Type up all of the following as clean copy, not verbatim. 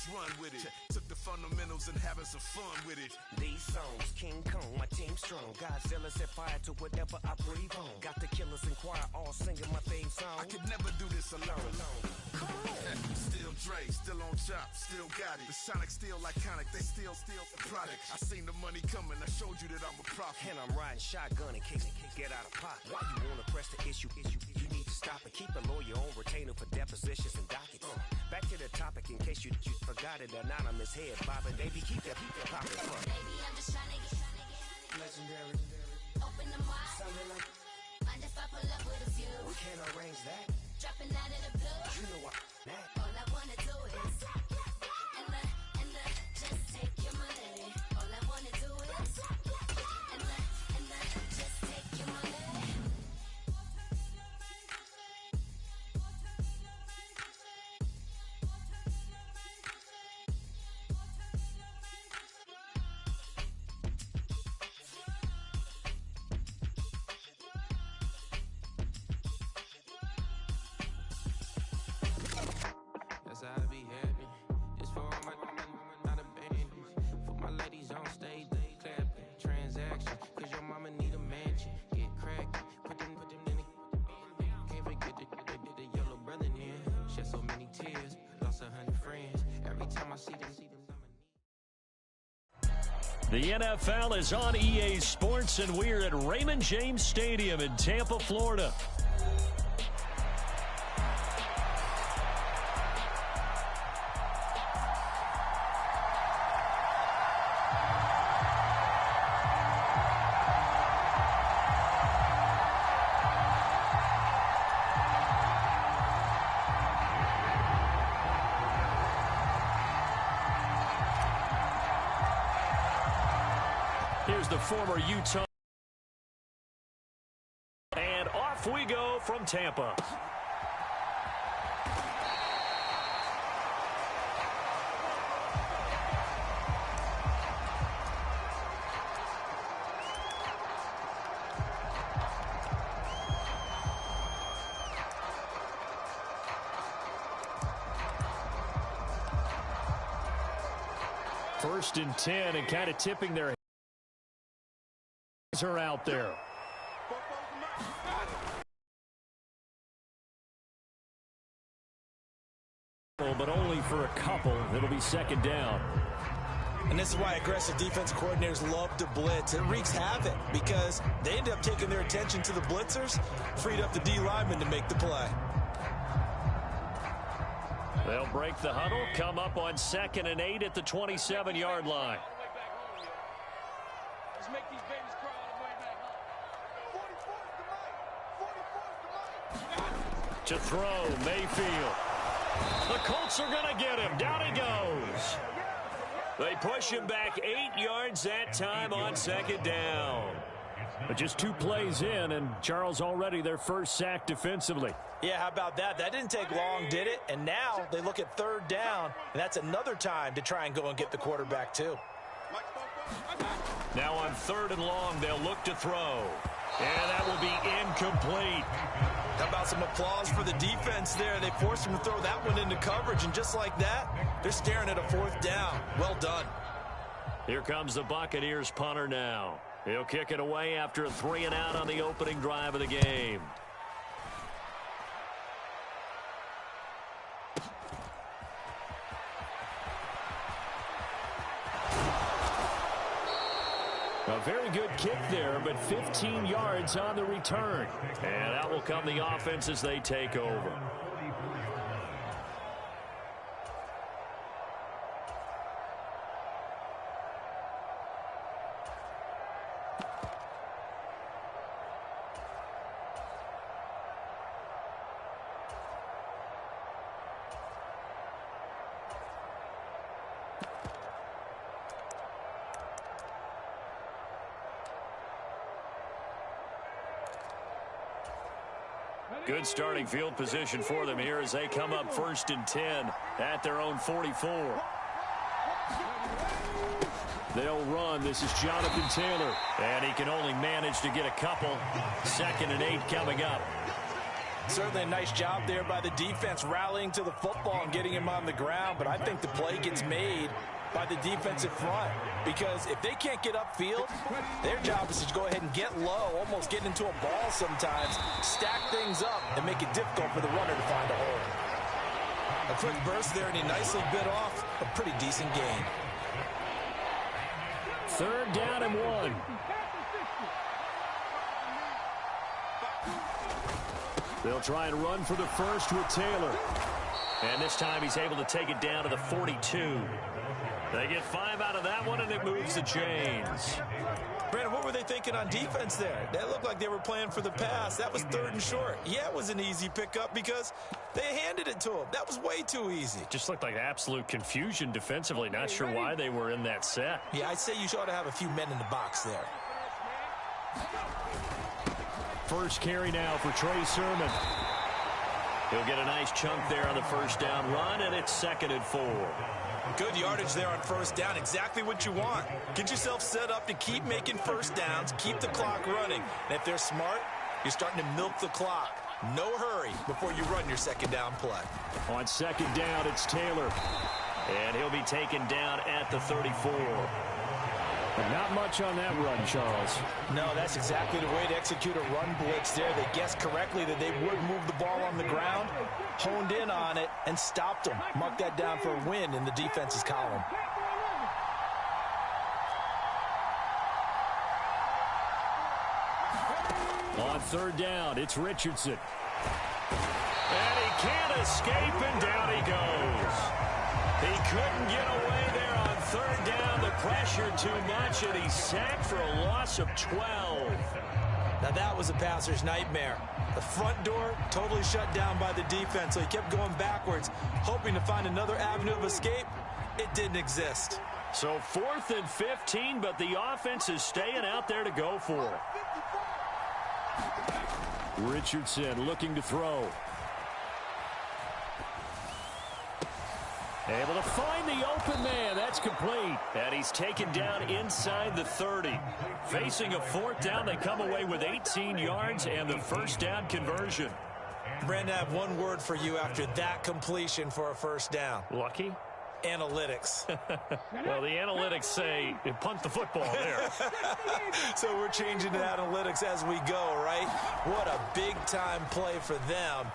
just run with it. Took the fundamentals and having some fun with it. These songs, King Kong, my team strong. Godzilla set fire to whatever I breathe on. Got the killers in choir all singing my theme song. I could never do this alone. Still Dre, still on top, still got it. The Sonic still iconic, they still the product. I seen the money coming, I showed you that I'm a prophet. And I'm riding shotgun in case get out of pocket. Why you wanna press the issue? You need to stop it. Keep a lawyer on retainer for depositions and dockets. Back to the topic in case you forgot it. Anonymous head bobbing, baby, keep that popping. Baby, I'm just trying to get Legendary. Open the mind. Something like mind if I pull up with a view? we can't arrange that. Dropping out of the blue. You know what? That. All I wanna do is and just take your money. All I wanna do is and just take your money. That's how I be happy. This for all my not abandoned. For my ladies on stage, they clapping. Transaction, cause your mama need a mansion. Get crackin', put them in the. Can't forget the yellow brother in. Shed so many tears, lost 100 friends. Every time I see them. The NFL is on EA Sports, and we're at Raymond James Stadium in Tampa, Florida. Here's the former Utah. And off we go from Tampa. First and 10, and kind of tipping their are out there. But only for a couple. It'll be second down. And this is why aggressive defensive coordinators love to blitz. It wreaks havoc because they end up taking their attention to the blitzers, freed up the D lineman to make the play. They'll break the huddle, come up on 2nd and 8 at the 27-yard line. Let's make these babies cry all the way back. 44's the mic. To throw, Mayfield. The Colts are going to get him. Down he goes. They push him back 8 yards that time on 2nd down. But just 2 plays in, and Charles already their first sack defensively. Yeah, how about that? That didn't take long, did it? And now they look at 3rd down, and that's another time to try and go and get the quarterback too. Now on 3rd and long, they'll look to throw. And that will be incomplete. How about some applause for the defense there? They forced him to throw that one into coverage, and just like that, they're staring at a 4th down. Well done. Here comes the Buccaneers punter now. He'll kick it away after a 3 and out on the opening drive of the game. A very good kick there, but 15 yards on the return. And that will come the offense as they take over. Good starting field position for them here as they come up 1st and 10 at their own 44. They'll run. This is Jonathan Taylor. And he can only manage to get a couple. 2nd and 8 coming up. Certainly a nice job there by the defense, rallying to the football and getting him on the ground. But I think the play gets made by the defensive front, because if they can't get upfield, their job is to go ahead and get low, almost get into a ball sometimes, stack things up, and make it difficult for the runner to find a hole. A quick burst there, and he nicely bit off a pretty decent gain. 3rd down and 1. They'll try and run for the first with Taylor. And this time he's able to take it down to the 42. They get 5 out of that one, and it moves the chains. Brandon, what were they thinking on defense there? That looked like they were playing for the pass. That was 3rd and short. Yeah, it was an easy pickup because they handed it to him. That was way too easy. Just looked like absolute confusion defensively. Not sure why they were in that set. Yeah, I'd say you ought to have a few men in the box there. First carry now for Trey Sermon. He'll get a nice chunk there on the first down run, and it's 2nd and 4. Good yardage there on first down. Exactly what you want. Get yourself set up to keep making first downs, keep the clock running. And if they're smart, you're starting to milk the clock. No hurry before you run your 2nd down play. On 2nd down, it's Taylor. And he'll be taken down at the 34. But not much on that run, Charles. No, that's exactly the way to execute a run blitz there. They guessed correctly that they would move the ball on the ground, honed in on it, and stopped them. Mark that down for a win in the defense's column. On 3rd down, it's Richardson. And he can't escape, and down he goes. He couldn't get away there on 3rd down. The pressure too much, and he's sacked for a loss of 12. Now that was a passer's nightmare. The front door totally shut down by the defense, so he kept going backwards, hoping to find another avenue of escape. It didn't exist. So 4th and 15, but the offense is staying out there to go for it. Richardson looking to throw. Able to find the open man. That's complete. And he's taken down inside the 30. Facing a 4th down, they come away with 18 yards and the first down conversion. Brandon, I have one word for you after that completion for a first down. Lucky? Analytics. Well, the analytics say punt the football there. So we're changing to analytics as we go, right? What a big-time play for them.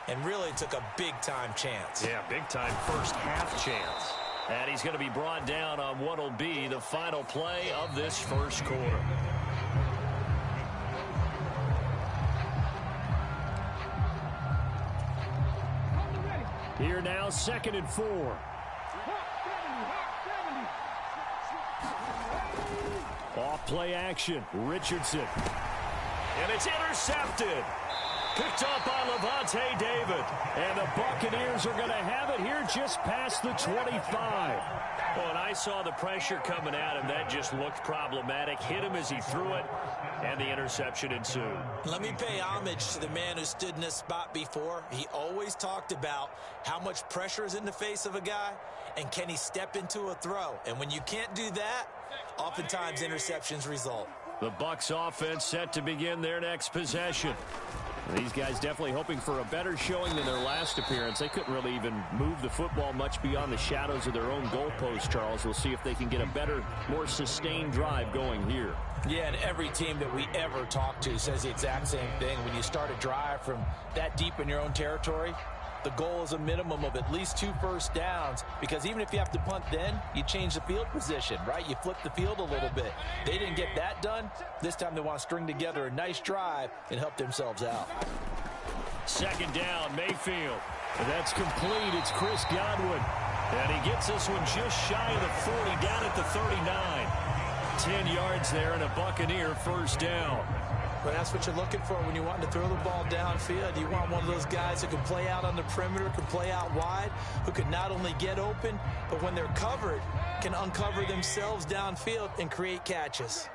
And really took a big-time chance. Yeah, big-time first half chance. And he's going to be brought down on what will be the final play of this first quarter. Here now, 2nd and 4. Off play action, Richardson. And it's intercepted. Picked up by Levante David. And the Buccaneers are going to have it here just past the 25. Well, and I saw the pressure coming at him. That just looked problematic. Hit him as he threw it, and the interception ensued. Let me pay homage to the man who stood in this spot before. He always talked about how much pressure is in the face of a guy, and can he step into a throw. And when you can't do that, oftentimes interceptions result. The Bucs offense set to begin their next possession. These guys definitely hoping for a better showing than their last appearance. They couldn't really even move the football much beyond the shadows of their own goalpost, Charles. We'll see if they can get a better, more sustained drive going here. Yeah, and every team that we ever talk to says the exact same thing. When you start a drive from that deep in your own territory, the goal is a minimum of at least 2 first downs, because even if you have to punt then, you change the field position, right? You flip the field a little bit. They didn't get that done. This time they want to string together a nice drive and help themselves out. 2nd down, Mayfield. That's complete. It's Chris Godwin. And he gets this one just shy of the 40, down at the 39. 10 yards there and a Buccaneer first down. But that's what you're looking for when you want to throw the ball downfield. You want one of those guys who can play out on the perimeter, can play out wide, who can not only get open, but when they're covered, can uncover themselves downfield and create catches.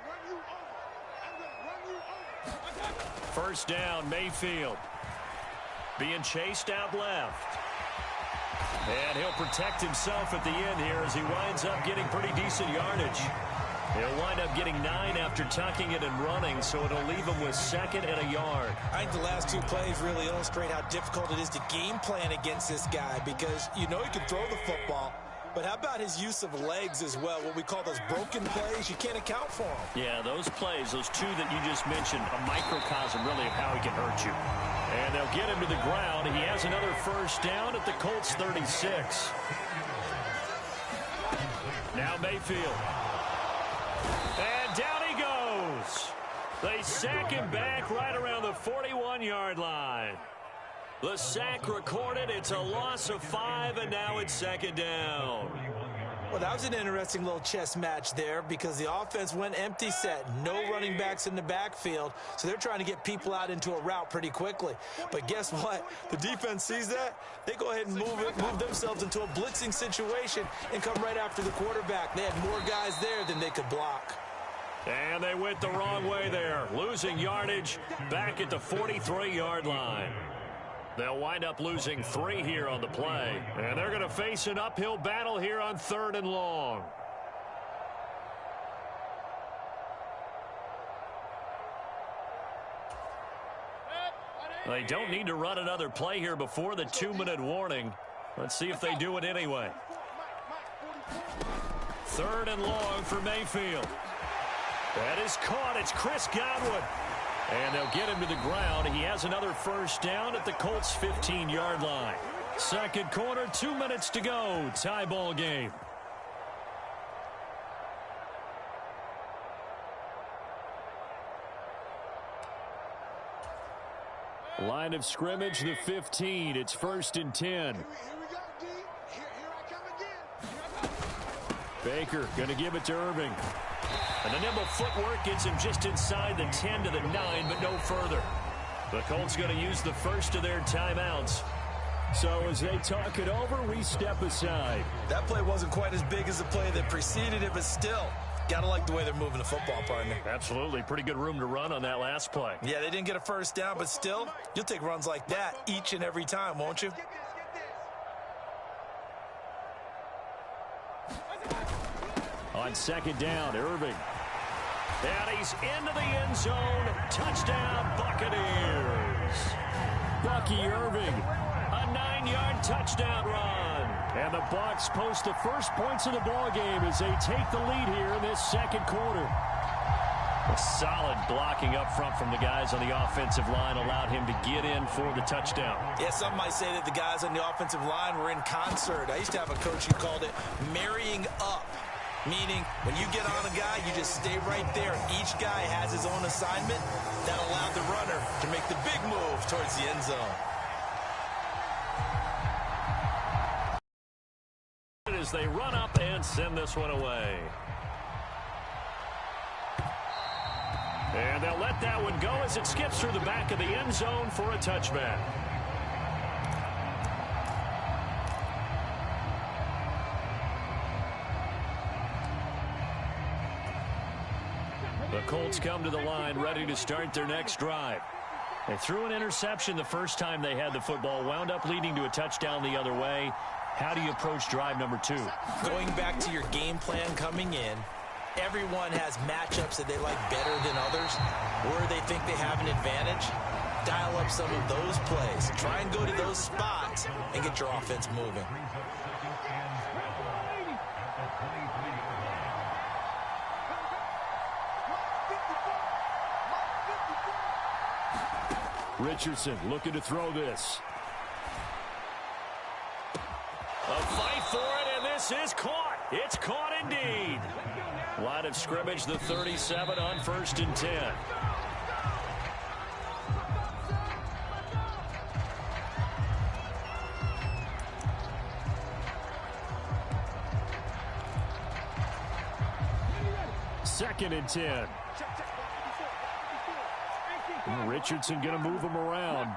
First down, Mayfield. Being chased out left. And he'll protect himself at the end here as he winds up getting pretty decent yardage. He'll wind up getting 9 after tucking it and running, so it'll leave him with 2nd and a yard. I think the last 2 plays really illustrate how difficult it is to game plan against this guy because you know he can throw the football, but how about his use of legs as well, what we call those broken plays? You can't account for them. Yeah, those plays, those 2 that you just mentioned, a microcosm really of how he can hurt you. And they'll get him to the ground. He has another first down at the Colts 36. Now Mayfield. And down he goes. They sack him back right around the 41-yard line. The sack recorded. It's a loss of 5, and now it's 2nd down. Well, that was an interesting little chess match there because the offense went empty set. No running backs in the backfield, so they're trying to get people out into a route pretty quickly. But guess what? The defense sees that. They go ahead and move themselves into a blitzing situation and come right after the quarterback. They had more guys there than they could block. And they went the wrong way there, losing yardage back at the 43-yard line. They'll wind up losing 3 here on the play. And they're going to face an uphill battle here on 3rd and long. They don't need to run another play here before the 2-minute warning. Let's see if they do it anyway. 3rd and long for Mayfield. That is caught. It's Chris Godwin. And they'll get him to the ground. He has another first down at the Colts' 15-yard line. 2nd quarter, 2 minutes to go. Tie ball game. Line of scrimmage, the 15. It's 1st and 10. Here we go, D. Here I come again. Baker going to give it to Irving. And the nimble footwork gets him just inside the 10 to the 9, but no further. The Colts going to use the first of their timeouts. So as they talk it over, we step aside. That play wasn't quite as big as the play that preceded it, but still, gotta like the way they're moving the football, partner. Absolutely. Pretty good room to run on that last play. Yeah, they didn't get a first down, but still, you'll take runs like that each and every time, won't you? On 2nd down, Irving. And he's into the end zone. Touchdown, Buccaneers. Bucky Irving, a 9-yard touchdown run. And the Bucs post the first points of the ball game as they take the lead here in this 2nd quarter. A solid blocking up front from the guys on the offensive line allowed him to get in for the touchdown. Yeah, some might say that the guys on the offensive line were in concert. I used to have a coach who called it marrying up. Meaning, when you get on a guy, you just stay right there. Each guy has his own assignment. That allowed the runner to make the big move towards the end zone. As they run up and send this one away. And they'll let that one go as it skips through the back of the end zone for a touchback. The Colts come to the line ready to start their next drive. They threw an interception the first time they had the football, wound up leading to a touchdown the other way. How do you approach drive number 2? Going back to your game plan coming in, everyone has matchups that they like better than others, where they think they have an advantage. Dial up some of those plays. Try and go to those spots and get your offense moving. Richardson looking to throw this. A fight for it, and this is caught. It's caught indeed. Line of scrimmage, the 37 on 1st and 10. Second and 10. Richardson going to move him around.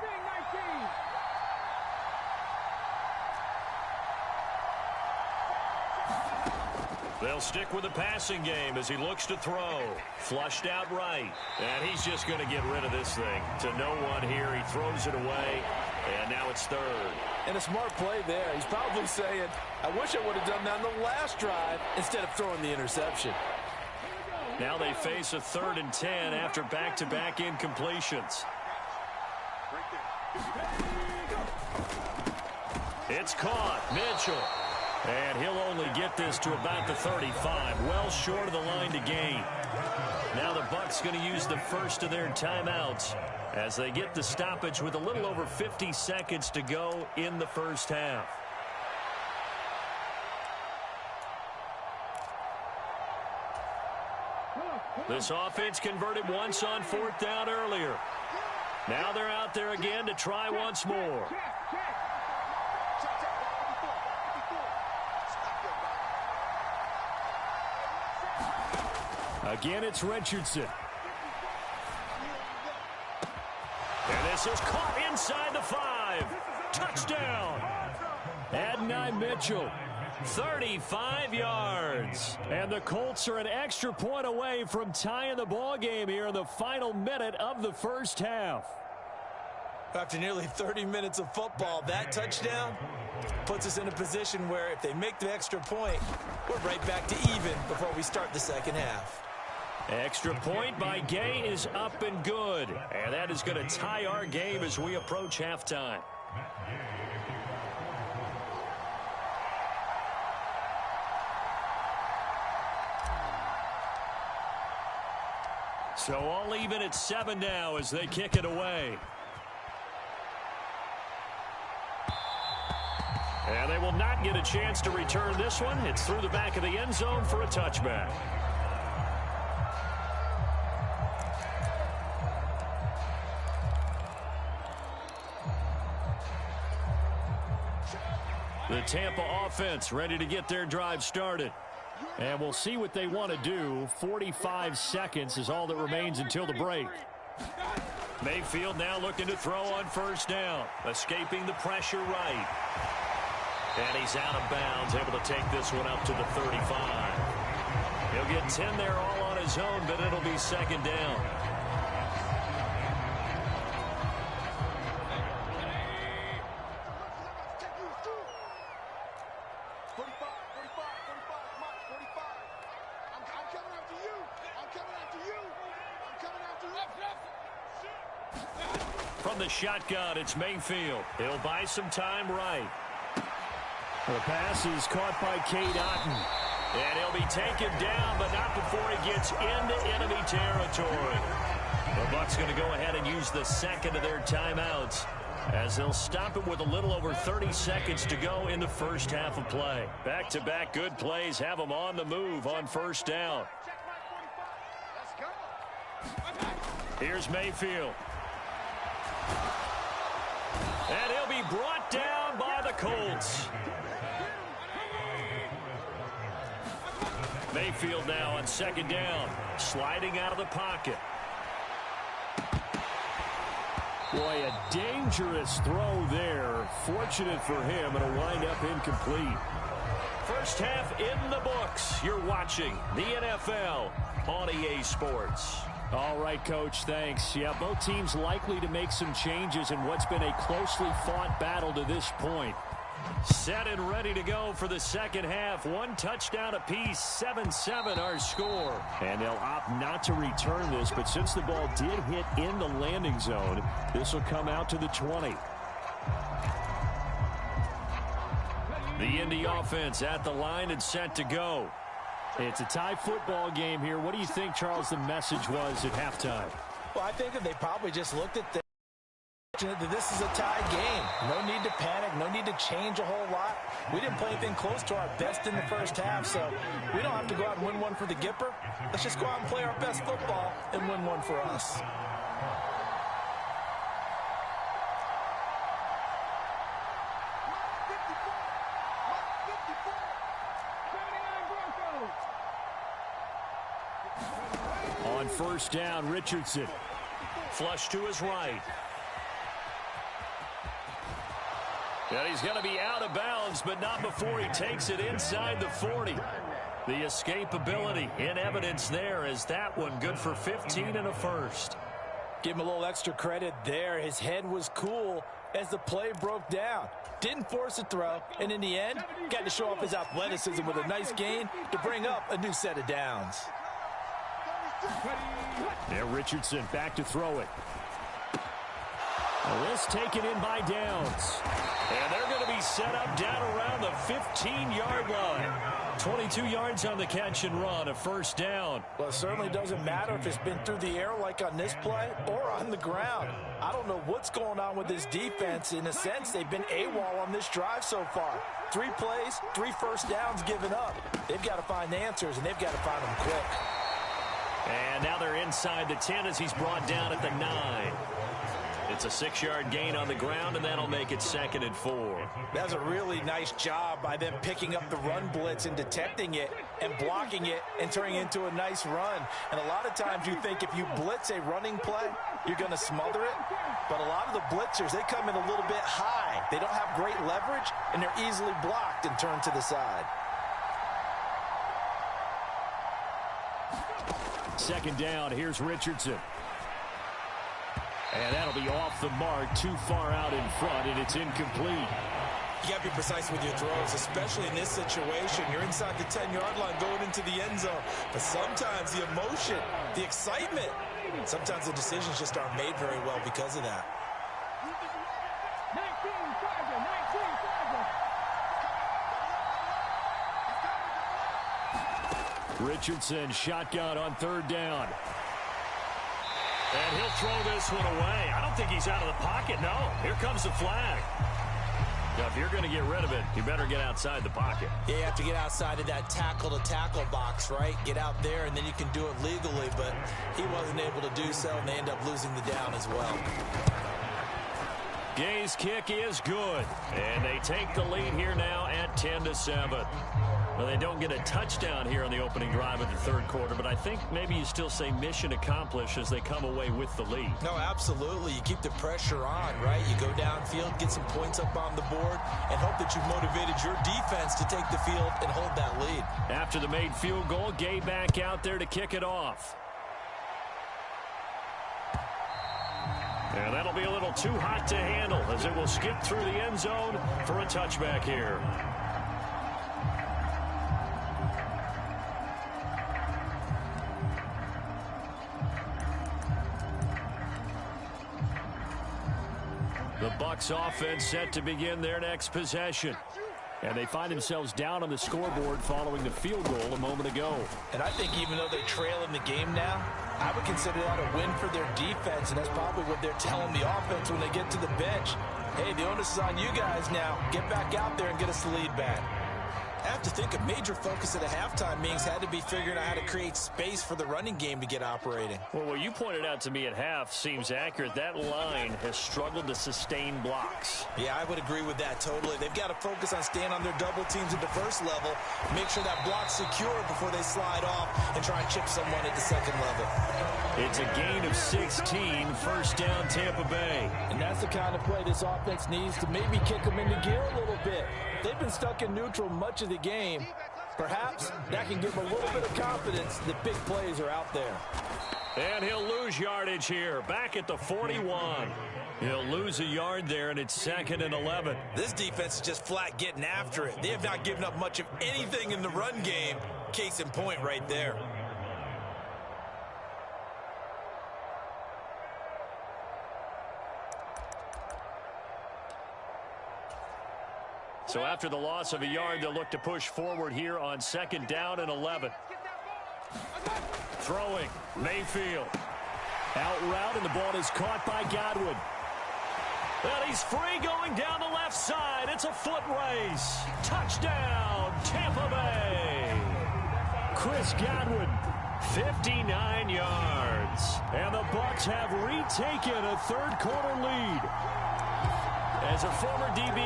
They'll stick with the passing game as he looks to throw. Flushed out right. And he's just going to get rid of this thing. To no one here. He throws it away. And now it's 3rd. And a smart play there. He's probably saying, I wish I would have done that on the last drive instead of throwing the interception. Now they face a 3rd and 10 after back-to-back incompletions. It's caught. Mitchell. And he'll only get this to about the 35. Well short of the line to gain. Now the Bucs going to use the first of their timeouts as they get the stoppage with a little over 50 seconds to go in the first half. This offense converted once on 4th down earlier. Now they're out there again to try once more. Again, it's Richardson. And this is caught inside the 5. Touchdown. Adonai Mitchell. 35 yards. And the Colts are an extra point away from tying the ball game here in the final minute of the first half. After nearly 30 minutes of football, that touchdown puts us in a position where if they make the extra point, we're right back to even before we start the second half. Extra point by Gay is up and good. And that is going to tie our game as we approach halftime. So all even at 7 now as they kick it away. And they will not get a chance to return this one. It's through the back of the end zone for a touchback. The Tampa offense ready to get their drive started. And we'll see what they want to do. 45 seconds is all that remains until the break. Mayfield now looking to throw on 1st down. Escaping the pressure right. And he's out of bounds, able to take this one up to the 35. He'll get 10 there all on his own, but it'll be 2nd down. From the shotgun, it's Mayfield. He'll buy some time right. The pass is caught by Cade Otton. And he'll be taken down, but not before he gets into enemy territory. The Bucs going to go ahead and use the 2nd of their timeouts as they'll stop it with a little over 30 seconds to go in the first half of play. Back-to-back good plays have them on the move on 1st down. Here's Mayfield. And he'll be brought down by the Colts. Mayfield now on 2nd down, sliding out of the pocket. Boy, a dangerous throw there. Fortunate for him, and a wind up incomplete. First half in the books. You're watching the NFL on EA Sports. All right, Coach, thanks. Yeah, both teams likely to make some changes in what's been a closely fought battle to this point. Set and ready to go for the second half. 1 touchdown apiece, 7-7 our score. And they'll opt not to return this, but since the ball did hit in the landing zone, this will come out to the 20. The Indy offense at the line and set to go. It's a tie football game here. What do you think, Charles, the message was at halftime? Well, I think that they probably just looked at that this is a tie game. No need to panic. No need to change a whole lot. We didn't play anything close to our best in the first half, so we don't have to go out and win one for the Gipper. Let's just go out and play our best football and win one for us. On 1st down, Richardson. Flush to his right. And he's going to be out of bounds, but not before he takes it inside the 40. The escapability in evidence there as that one good for 15 and a first. Give him a little extra credit there. His head was cool as the play broke down. Didn't force a throw, and in the end, got to show off his athleticism with a nice gain to bring up a new set of downs. Now Richardson back to throw it. This taken in by Downs. And they're going to be set up down around the 15-yard line. 22 yards on the catch and run, a first down. Well, it certainly doesn't matter if it's been through the air like on this play or on the ground. I don't know what's going on with this defense. In a sense, they've been AWOL on this drive so far. 3 plays, 3 first downs given up. They've got to find answers, and they've got to find them quick. And now they're inside the 10 as he's brought down at the 9. It's a 6-yard gain on the ground, and that'll make it 2nd and 4. That's a really nice job by them picking up the run blitz and detecting it and blocking it and turning it into a nice run. And a lot of times you think if you blitz a running play, you're going to smother it. But a lot of the blitzers, they come in a little bit high. They don't have great leverage, and they're easily blocked and turned to the side. 2nd down, here's Richardson. And that'll be off the mark, too far out in front, and it's incomplete. You got to be precise with your throws, especially in this situation. You're inside the 10-yard line going into the end zone. But sometimes the emotion, the excitement, sometimes the decisions just aren't made very well because of that. Richardson shotgun on 3rd down. And he'll throw this one away. I don't think he's out of the pocket, no. Here comes the flag. Now, if you're going to get rid of it, you better get outside the pocket. Yeah, you have to get outside of that tackle-to-tackle box, right? Get out there, and then you can do it legally. But he wasn't able to do so, and they end up losing the down as well. Gay's kick is good. And they take the lead here now at 10-7. Well, they don't get a touchdown here on the opening drive of the 3rd quarter, but I think maybe you still say mission accomplished as they come away with the lead. No, absolutely. You keep the pressure on, right? You go downfield, get some points up on the board, and hope that you've motivated your defense to take the field and hold that lead. After the made field goal, Gay back out there to kick it off. And that'll be a little too hot to handle as it will skip through the end zone for a touchback here. The Bucs offense set to begin their next possession. And they find themselves down on the scoreboard following the field goal a moment ago. And I think even though they trail in the game now, I would consider that a win for their defense, and that's probably what they're telling the offense when they get to the bench. Hey, the onus is on you guys now. Get back out there and get us the lead back. I have to think a major focus at a halftime means had to be figuring out how to create space for the running game to get operating. Well, what you pointed out to me at half seems accurate. That line has struggled to sustain blocks. Yeah, I would agree with that totally. They've got to focus on staying on their double teams at the first level, make sure that block's secure before they slide off and try and chip someone at the second level. It's a gain of 16, first down Tampa Bay. And that's the kind of play this offense needs to maybe kick them into gear a little bit. They've been stuck in neutral much of the game. Perhaps that can give them a little bit of confidence that big plays are out there. And he'll lose yardage here, back at the 41. He'll lose a yard there, and it's 2nd and 11. This defense is just flat getting after it. They have not given up much of anything in the run game. Case in point right there. So after the loss of a yard, they'll look to push forward here on 2nd down and 11. Throwing, Mayfield. Out route, and the ball is caught by Godwin. Well, he's free going down the left side. It's a foot race. Touchdown, Tampa Bay. Chris Godwin, 59 yards. And the Bucs have retaken a 3rd quarter lead. As a former DB,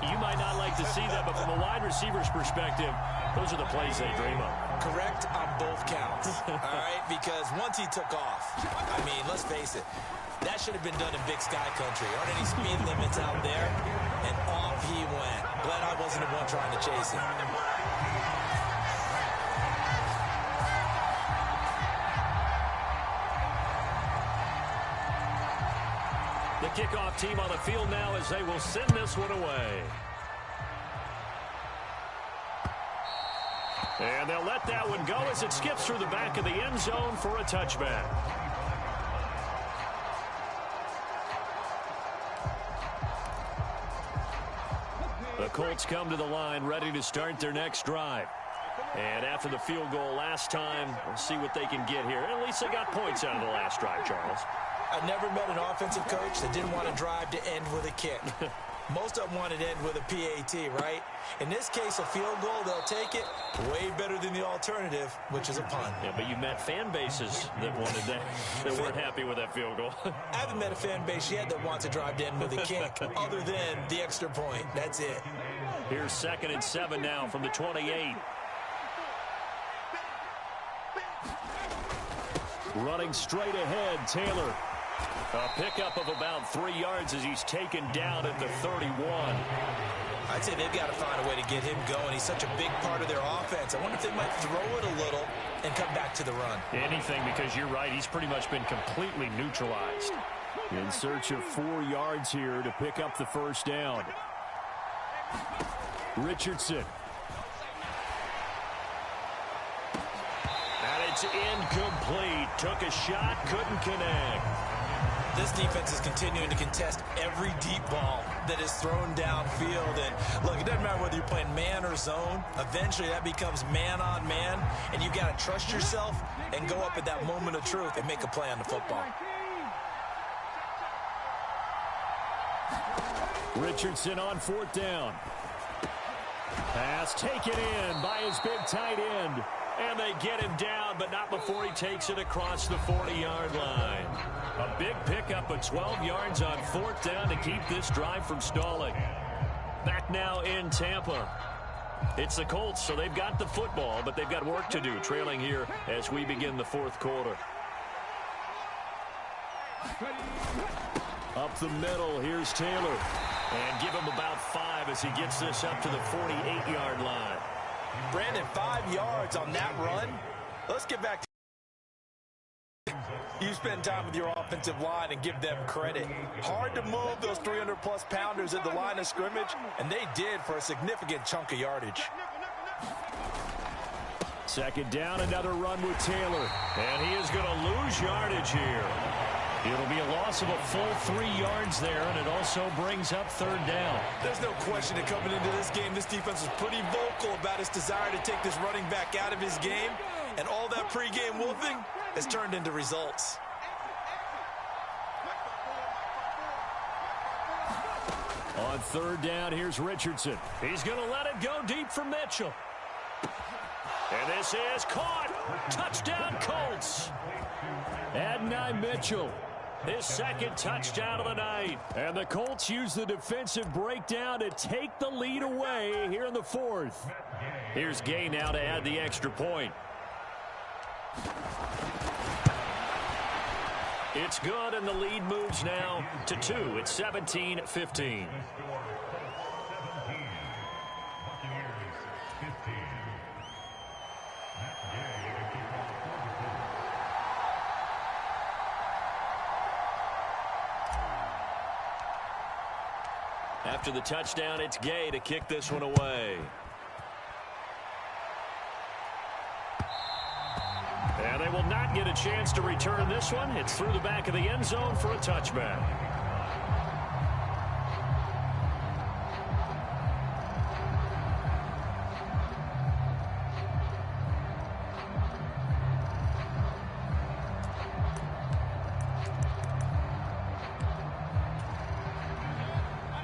you might not like to see that, but from a wide receiver's perspective, those are the plays they dream of. Correct on both counts, all right? Because once he took off, I mean, let's face it, that should have been done in Big Sky Country. Aren't any speed limits out there? And off he went. Glad I wasn't the one trying to chase him. The kickoff team on the field now as they will send this one away. And they'll let that one go as it skips through the back of the end zone for a touchback. The Colts come to the line ready to start their next drive. And after the field goal last time, we'll see what they can get here. At least they got points out of the last drive, Charles. I've never met an offensive coach that didn't want to drive to end with a kick. Most of them wanted to end with a PAT, right? In this case, a field goal, they'll take it way better than the alternative, which is a punt. Yeah, but you met fan bases that wanted that, that weren't happy with that field goal. I haven't met a fan base yet that wants to drive to end with a kick, other than the extra point. That's it. Here's 2nd and 7 now from the 28. Running straight ahead, Taylor. A pickup of about 3 yards as he's taken down at the 31. I'd say they've got to find a way to get him going. He's such a big part of their offense. I wonder if they might throw it a little and come back to the run. Anything, because you're right. He's pretty much been completely neutralized. In search of 4 yards here to pick up the first down. Richardson. And it's incomplete. Took a shot, couldn't connect. This defense is continuing to contest every deep ball that is thrown downfield. And look, it doesn't matter whether you're playing man or zone. Eventually that becomes man on man, and you got to trust yourself and go up at that moment of truth and make a play on the football. Richardson on 4th down. Pass taken in by his big tight end. And they get him down, but not before he takes it across the 40-yard line. A big pickup of 12 yards on 4th down to keep this drive from stalling. Back now in Tampa. It's the Colts, so they've got the football, but they've got work to do, trailing here as we begin the 4th quarter. Up the middle, here's Taylor. And give him about 5 as he gets this up to the 48-yard line. Brandon, 5 yards on that run. Let's get back to you. Spend time with your offensive line and give them credit. Hard to move those 300-plus pounders at the line of scrimmage, and they did for a significant chunk of yardage. 2nd down, another run with Taylor. And he is going to lose yardage here. It'll be a loss of a full 3 yards there, and it also brings up 3rd down. There's no question that coming into this game, this defense was pretty vocal about its desire to take this running back out of his game, and all that pregame wolfing has turned into results. On 3rd down, here's Richardson. He's going to let it go deep for Mitchell. And this is caught. Touchdown, Colts. Adonai Mitchell. His 2nd touchdown of the night. And the Colts use the defensive breakdown to take the lead away here in the 4th. Here's Gay now to add the extra point. It's good, and the lead moves now to 2. It's 17-15. After the touchdown, it's Gay to kick this one away. And they will not get a chance to return this one. It's through the back of the end zone for a touchback.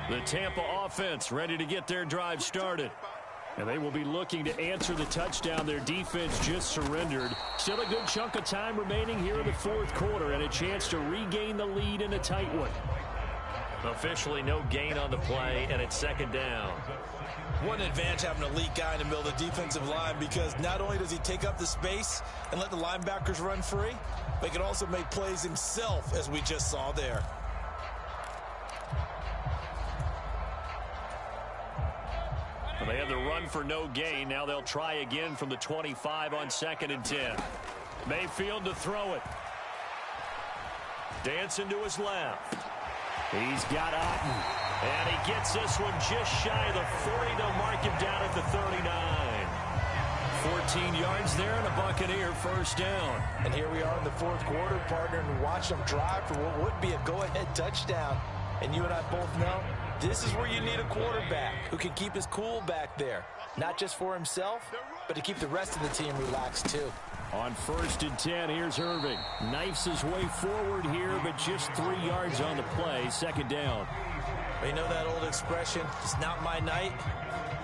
The Tampa offense ready to get their drive started. And they will be looking to answer the touchdown their defense just surrendered. Still a good chunk of time remaining here in the 4th quarter and a chance to regain the lead in a tight one. Officially no gain on the play, and it's 2nd down. What an advantage having an elite guy in the middle of the defensive line, because not only does he take up the space and let the linebackers run free, but he can also make plays himself, as we just saw there. They had the run for no gain. Now they'll try again from the 25 on 2nd and 10. Mayfield to throw it. Dancing to his left. He's got Otten. And he gets this one just shy of the 40. They'll mark him down at the 39. 14 yards there and a Buccaneer first down. And here we are in the fourth quarter, partner, and watch them drive for what would be a go-ahead touchdown. And you and I both know this is where you need a quarterback who can keep his cool back there. Not just for himself, but to keep the rest of the team relaxed too. On 1st and 10, here's Irving. Knifes his way forward here, but just 3 yards on the play. Second down. You know that old expression, it's not my night?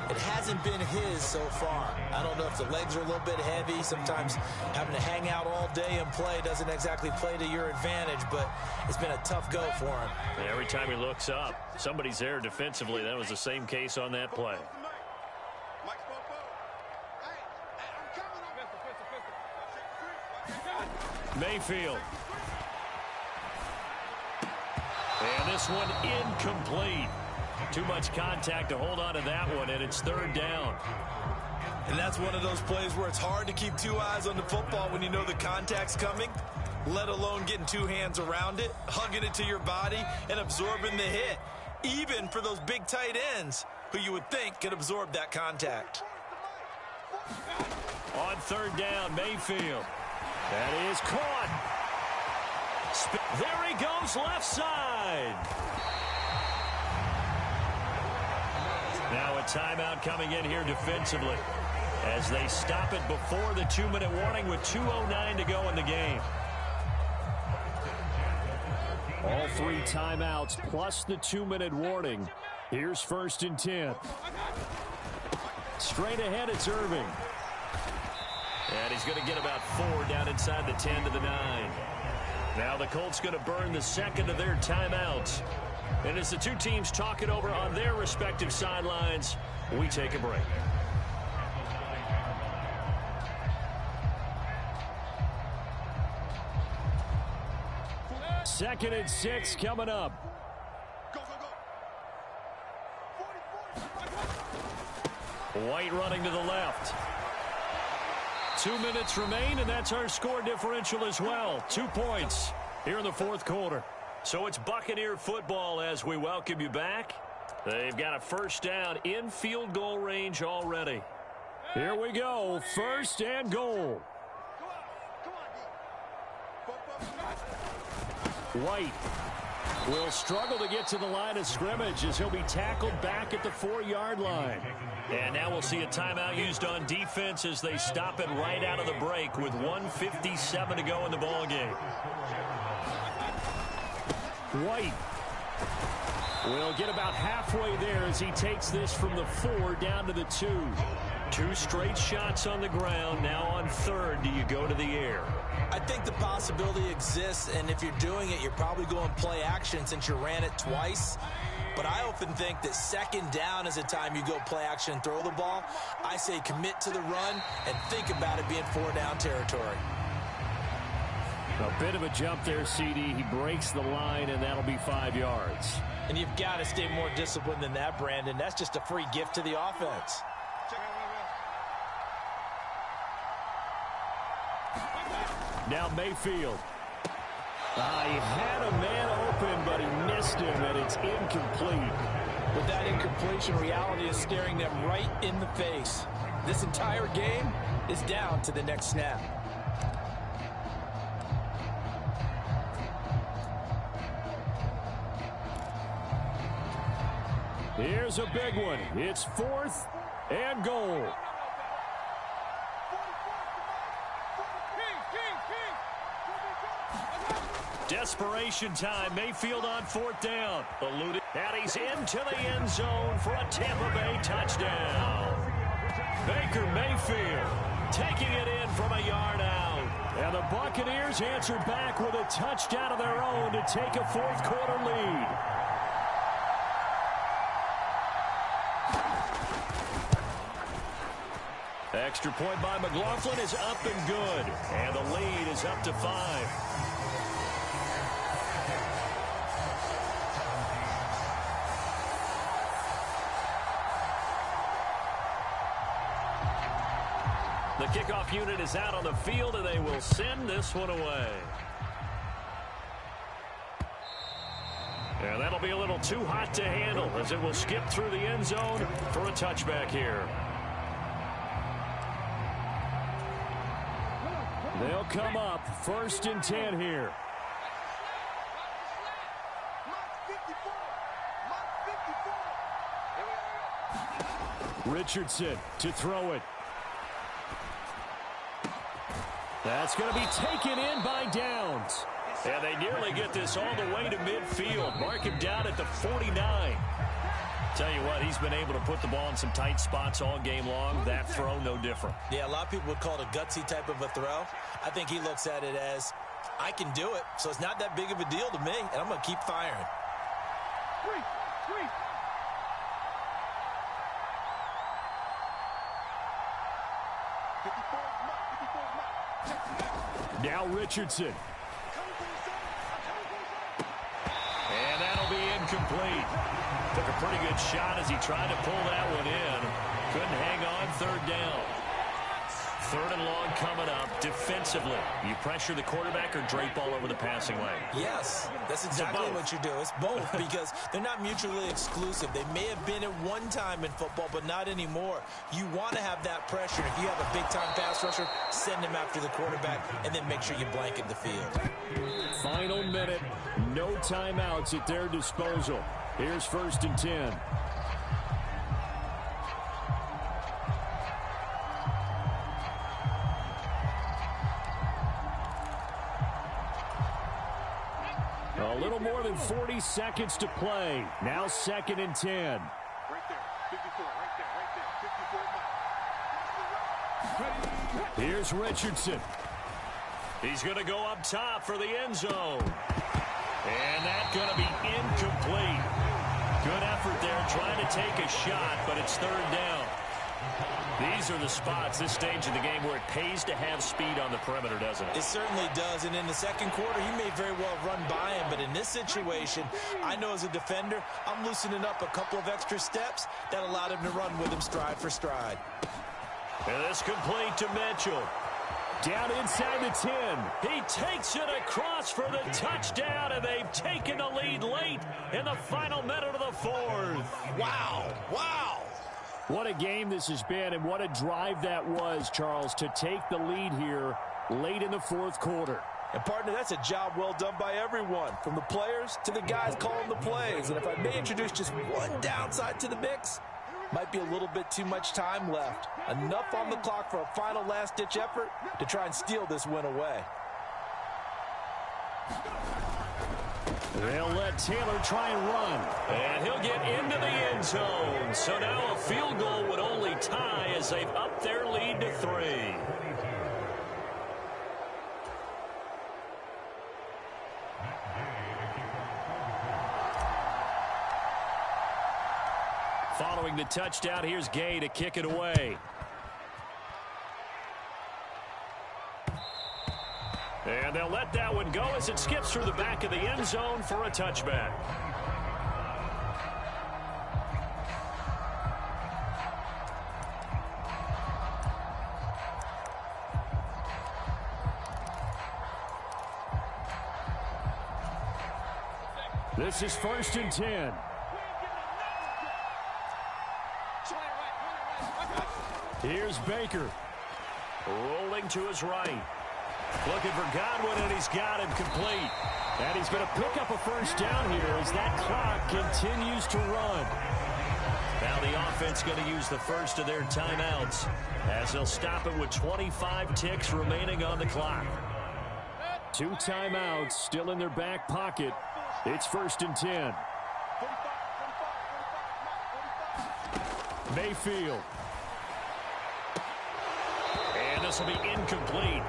It hasn't been his so far. I don't know if the legs are a little bit heavy. Sometimes having to hang out all day and play doesn't exactly play to your advantage, but it's been a tough go for him. And every time he looks up, somebody's there defensively. That was the same case on that play. Mayfield. And this one incomplete. Too much contact to hold on to that one, and it's third down. And that's one of those plays where it's hard to keep two eyes on the football when you know the contact's coming, let alone getting two hands around it, hugging it to your body, and absorbing the hit, even for those big tight ends who you would think could absorb that contact. On third down, Mayfield. That is caught. There he goes, left side. Now a timeout coming in here defensively as they stop it before the 2-minute warning with 2:09 to go in the game. All 3 timeouts plus the 2-minute warning. Here's 1st and 10. Straight ahead, it's Irving. And he's going to get about 4 down inside the 10 to the 9. Now the Colts going to burn the second of their timeouts. And as the two teams talk it over on their respective sidelines, we take a break. Second and 6 coming up. White running to the left. 2 minutes remain, and that's our score differential as well. 2 points here in the fourth quarter. So it's Buccaneer football as we welcome you back. They've got a first down in field goal range already. Here we go, 1st and goal. White will struggle to get to the line of scrimmage as he'll be tackled back at the 4-yard line. And now we'll see a timeout used on defense as they stop it right out of the break with 1:57 to go in the ballgame. White will get about halfway there as he takes this from the 4 down to the 2. 2 straight shots on the ground. Now on third, do you go to the air? I think the possibility exists, and if you're doing it, you're probably going play action since you ran it twice. But I often think that second down is a time you go play action and throw the ball. I say commit to the run and think about it being 4-down territory. A bit of a jump there, CD. He breaks the line, and that'll be 5 yards. And you've got to stay more disciplined than that, Brandon. That's just a free gift to the offense. Now Mayfield. He had a man open, but he missed him, and it's incomplete. With that incompletion, reality is staring them right in the face. This entire game is down to the next snap. Here's a big one. It's 4th and goal. Desperation time. Mayfield on 4th down. Eluded. And he's into the end zone for a Tampa Bay touchdown. Baker Mayfield taking it in from a yard out. And the Buccaneers answered back with a touchdown of their own to take a fourth quarter lead. Extra point by McLaughlin is up and good. And the lead is up to 5. The kickoff unit is out on the field, and they will send this one away. And that'll be a little too hot to handle as it will skip through the end zone for a touchback here. They'll come up 1st and 10 here. Richardson to throw it. That's going to be taken in by Downs. And they nearly get this all the way to midfield. Mark him down at the 49. Tell you what, he's been able to put the ball in some tight spots all game long. That throw, no different. Yeah, a lot of people would call it a gutsy type of a throw. I think he looks at it as, I can do it, so it's not that big of a deal to me, and I'm going to keep firing. Now Richardson. And that'll be incomplete. Took a pretty good shot as he tried to pull that one in. Couldn't hang on, 3rd down. 3rd and long coming up. Defensively, you pressure the quarterback or drape all over the passing lane? Yes, that's exactly what you do. It's both because they're not mutually exclusive. They may have been at one time in football, but not anymore. You want to have that pressure. If you have a big-time pass rusher, send him after the quarterback, and then make sure you blanket the field. Final minute. No timeouts at their disposal. Here's 1st and 10. A little more than 40 seconds to play. Now 2nd and 10. Right there, 54, right there, 54. Here's Richardson. He's going to go up top for the end zone. And that's going to be incomplete. Good effort there trying to take a shot, but it's 3rd down. These are the spots, this stage of the game, where it pays to have speed on the perimeter, doesn't it? It certainly does, and in the 2nd quarter, he may very well run by him, but in this situation, I know as a defender, I'm loosening up a couple of extra steps that allowed him to run with him stride for stride. And this complete to Mitchell. Down inside the 10. He takes it across for the touchdown, and they've taken the lead late in the final minute of the 4th. Wow, wow. What a game this has been, and what a drive that was, Charles, to take the lead here late in the 4th quarter. And, partner, that's a job well done by everyone, from the players to the guys calling the plays. And if I may introduce just one downside to the mix, might be a little bit too much time left. Enough on the clock for a final last-ditch effort to try and steal this win away. They'll let Taylor try and run. And he'll get into the end zone. So now a field goal would only tie as they've upped their lead to 3. Following the touchdown, here's Gay to kick it away. And they'll let that one go as it skips through the back of the end zone for a touchback. This is 1st and 10. Here's Baker. Rolling to his right. Looking for Godwin, and he's got him complete. And he's going to pick up a 1st down here as that clock continues to run. Now the offense going to use the first of their timeouts as they'll stop it with 25 ticks remaining on the clock. 2 timeouts still in their back pocket. It's 1st and 10. Mayfield. And this will be incomplete.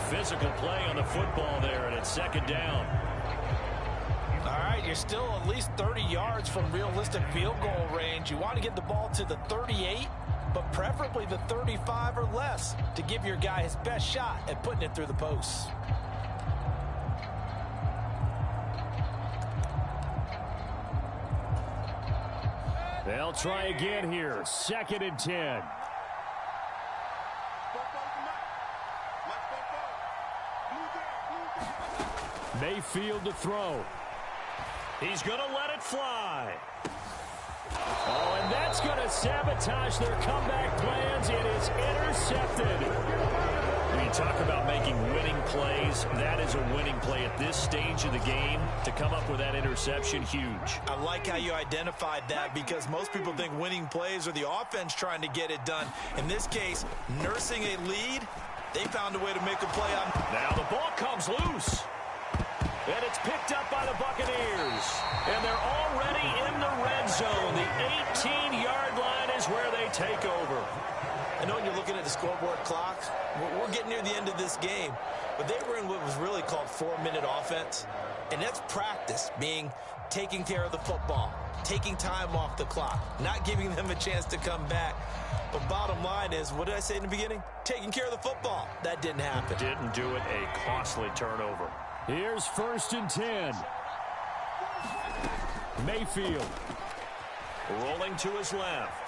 Physical play on the football there, and it's 2nd down. All right, you're still at least 30 yards from realistic field goal range. You want to get the ball to the 38, but preferably the 35 or less to give your guy his best shot at putting it through the posts. They'll try again here. 2nd and 10. Mayfield to throw. He's going to let it fly. Oh, and that's going to sabotage their comeback plans. It is intercepted. You talk about making winning plays. That is a winning play at this stage of the game. To come up with that interception, huge. I like how you identified that because most people think winning plays are the offense trying to get it done. In this case, nursing a lead, they found a way to make a play on. Now the ball comes loose. And it's picked up by the Buccaneers. And they're already in the red zone. The 18-yard line is where they take over. I know when you're looking at the scoreboard clock, we're getting near the end of this game. But they were in what was really called 4-minute offense. And that's practice, being taking care of the football, taking time off the clock, not giving them a chance to come back. But bottom line is, what did I say in the beginning? Taking care of the football. That didn't happen. Didn't do it. A costly turnover. Here's 1st and 10. Mayfield. Rolling to his left.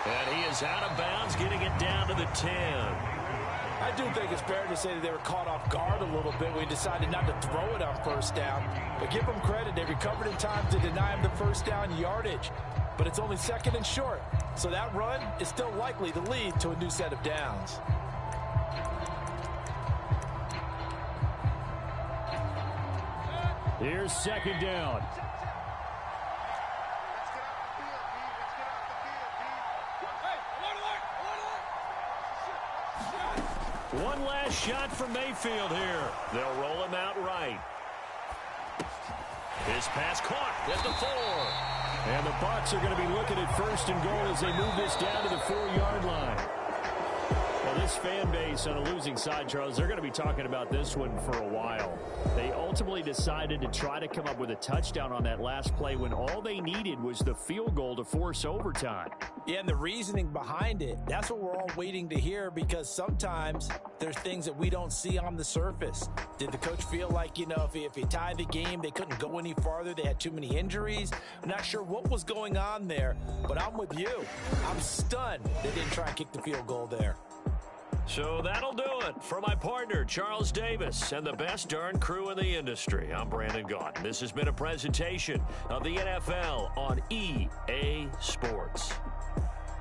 And he is out of bounds, getting it down to the 10. I do think it's fair to say that they were caught off guard a little bit when he decided not to throw it on 1st down. But give them credit. They recovered in time to deny him the 1st down yardage. But it's only 2nd and short. So that run is still likely to lead to a new set of downs. Here's 2nd down. One last shot from Mayfield here. They'll roll him out right. His pass caught at the 4. And the Bucs are going to be looking at 1st and goal as they move this down to the 4-yard line. Well, this fan base on a losing side, Charles, they're going to be talking about this one for a while. They ultimately decided to try to come up with a touchdown on that last play when all they needed was the field goal to force overtime. Yeah, and the reasoning behind it, that's what we're all waiting to hear, because sometimes there's things that we don't see on the surface. Did the coach feel like, if he tied the game, they couldn't go any farther? They had too many injuries? I'm not sure what was going on there, but I'm with you. I'm stunned they didn't try and kick the field goal there. So that'll do it for my partner, Charles Davis, and the best darn crew in the industry. I'm Brandon Gaudin. This has been a presentation of the NFL on EA Sports.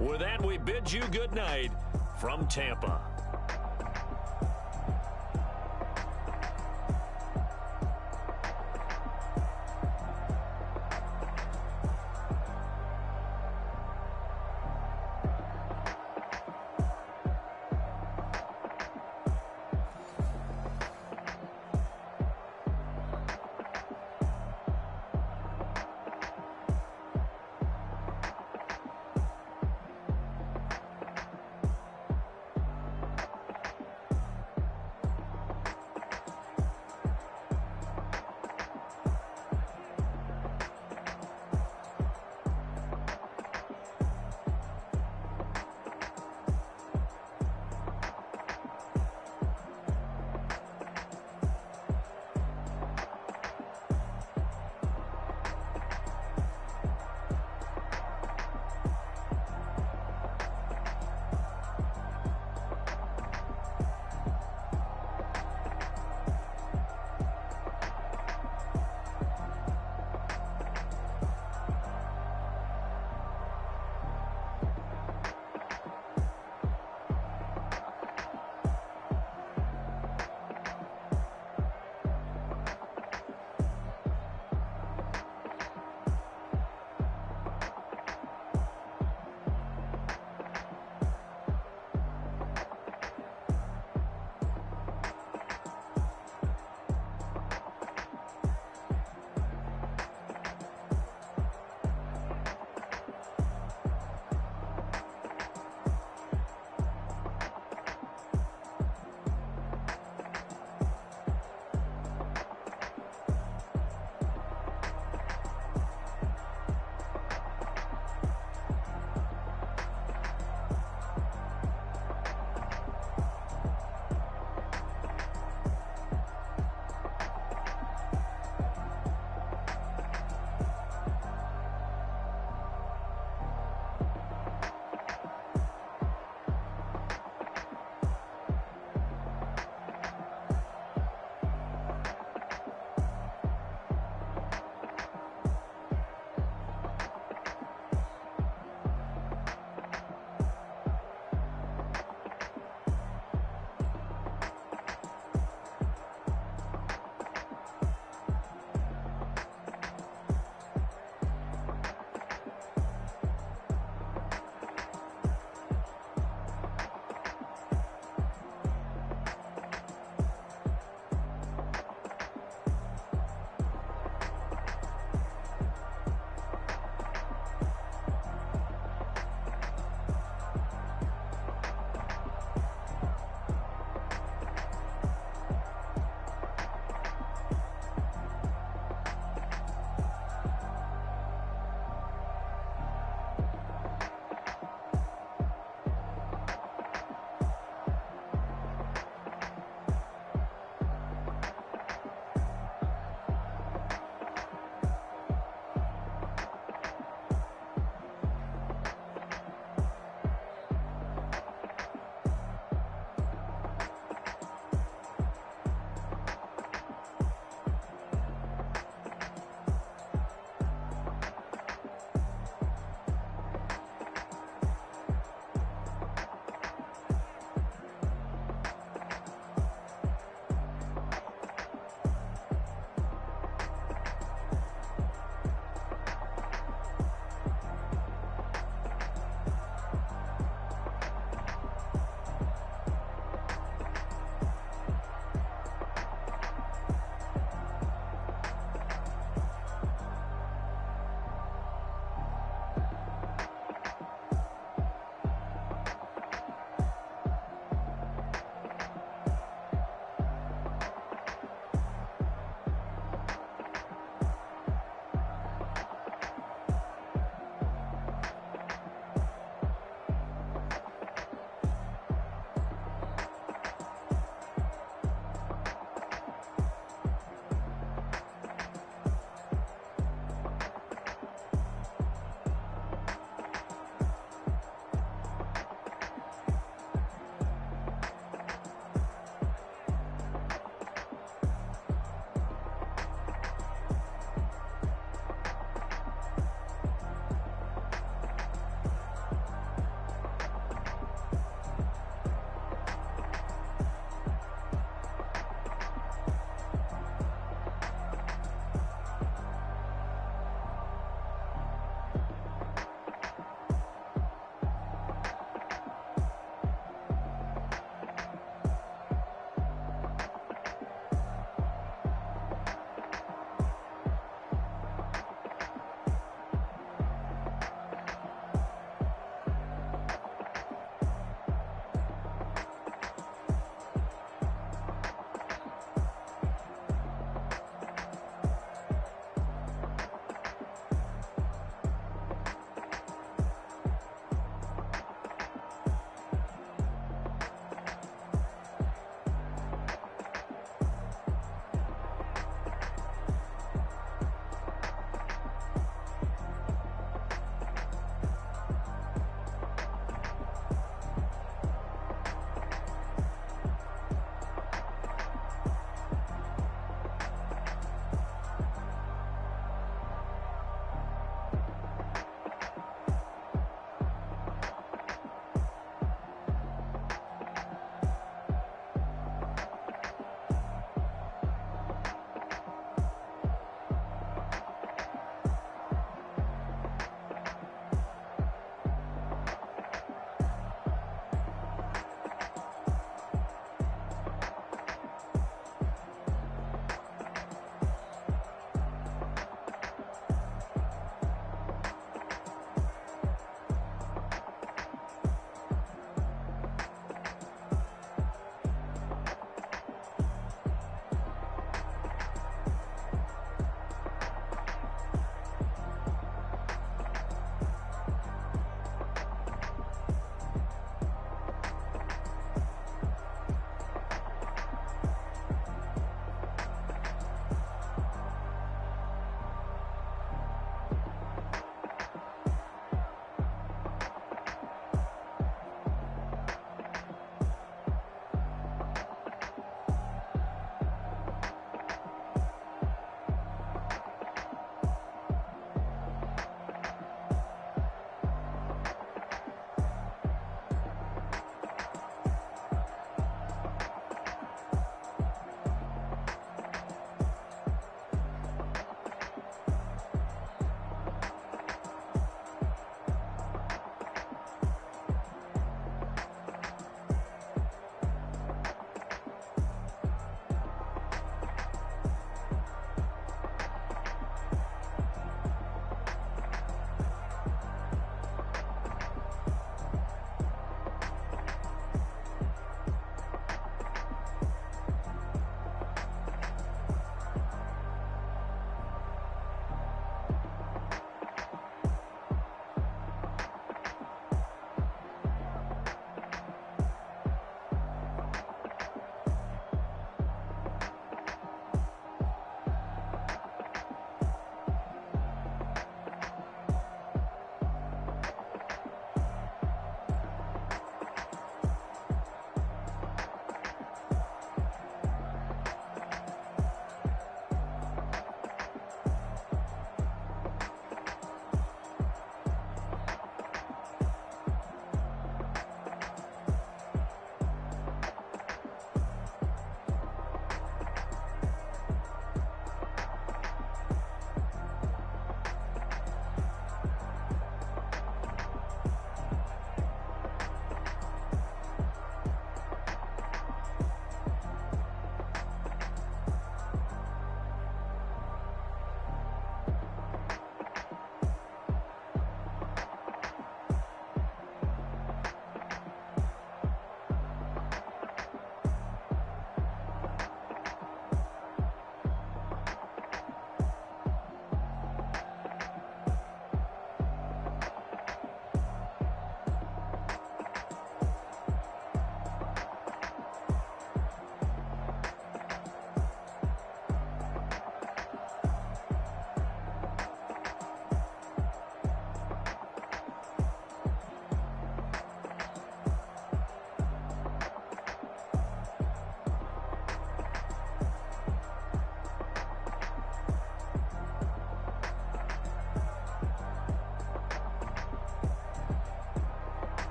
With that, we bid you good night from Tampa.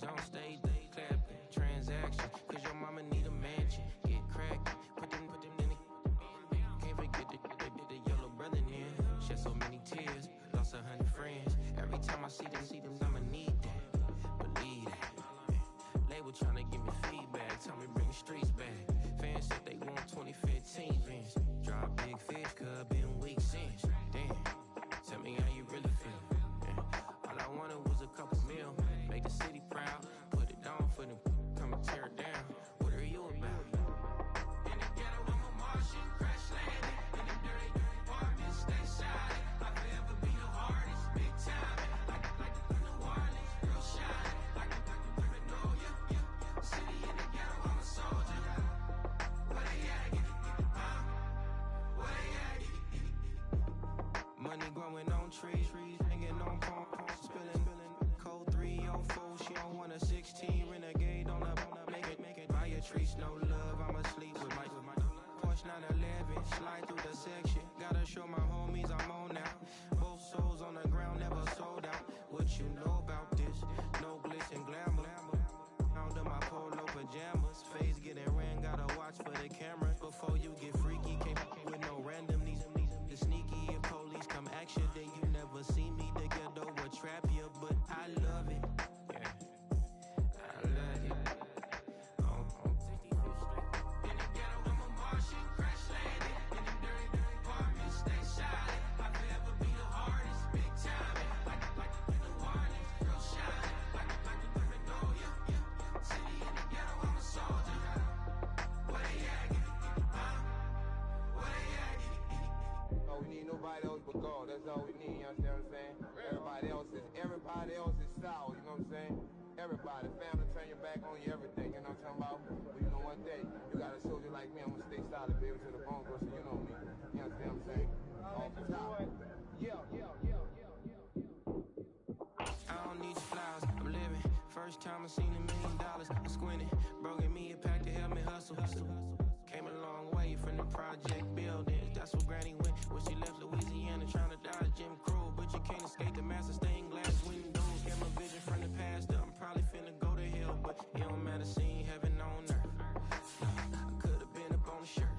on stage, they clapping. Transaction, cause your mama need a mansion. Get crackin', put them in the. Can't forget the yellow brother in. Shed so many tears, lost 100 friends. Every time I see them, I'ma need that. Believe that. Label tryna give me feedback, tell me bring the streets back. Fans said they want 2015 Vince. Drop big fish, cuz been weak since. Damn, tell me how you really feel. Yeah. All I wanted was a couple mil, make the city proud. Put it down for them, come and tear it down. What are you about? In the ghetto, I'm a Martian, crash landing. In the dirty apartments, stay silent. I forever be the hardest, big time. Like New Orleans, real shine. Like Magnolia, city in the ghetto, I'm a soldier. Where they at? Where they at? Money growing on trees, hanging on palm, spilling. Code 304, she don't want a 16. Renegade on up, make it. Buy a tree, no love, I'ma sleep with my Porsche 911, slide through the section. Gotta show my homies I'm on now. Both souls on the ground, never sold out. What you know about this? No glitz and glamour. Under my polo pajamas, face getting ran, gotta watch for the cameras. Before you get freaky, came with no random. The sneaky and police come action, then you never see me. The ghetto will trap you, but I love it. Yeah, I love it. In the ghetto, I'm a Martian, crash landing. In the dirty apartments, stay silent. I forever be the hardest, big time. Like New Orleans, real shine. Like Magnolia, city in the ghetto, I'm a soldier. Where they at? Where they at? Oh, we need nobody else but God. That's all we need, you understand what I'm saying? Everybody else is sour, you know what I'm saying? Everybody, family, turn your back on you, everything, you know what I'm talking about? But you know one day, you got a soldier like me, I'm gonna stay solid, baby, to the bone, bro, so you know me. You understand what I'm saying? Off the top. Yeah. I don't need your flowers, I'm living. First time I seen $1 million, I'm squinting. Bro, give me a pack to help me hustle. Came a long way from the project buildings. That's where Granny went when she left Louisiana, trying to dodge Jim Crow. But you can't escape the master stained glass windows. Got my vision from the past. I'm probably finna go to hell, but it don't matter, seeing heaven on earth. I could have been up on the shirt.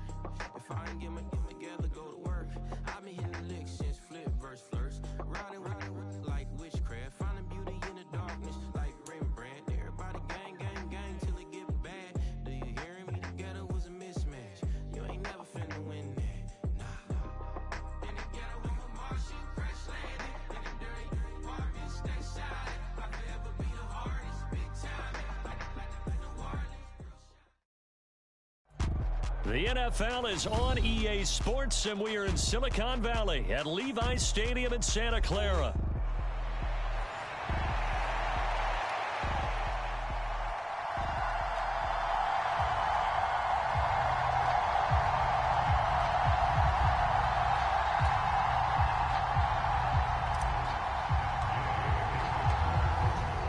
If I ain't get my together, go to work. I've been hitting the licks since flip verse flirts. Riding like witchcraft, finding beauty in the darkness like Rembrandt. Everybody gang till it get bad. Do you hear me? The ghetto was a mismatch. You ain't never finna win that. Nah. In the ghetto, I'm a Martian, crash landing. In the dirty apartments, stay silent. I forever be the hardest, big time. Like New Orleans. The NFL is on EA Sports, and we are in Silicon Valley at Levi's Stadium in Santa Clara.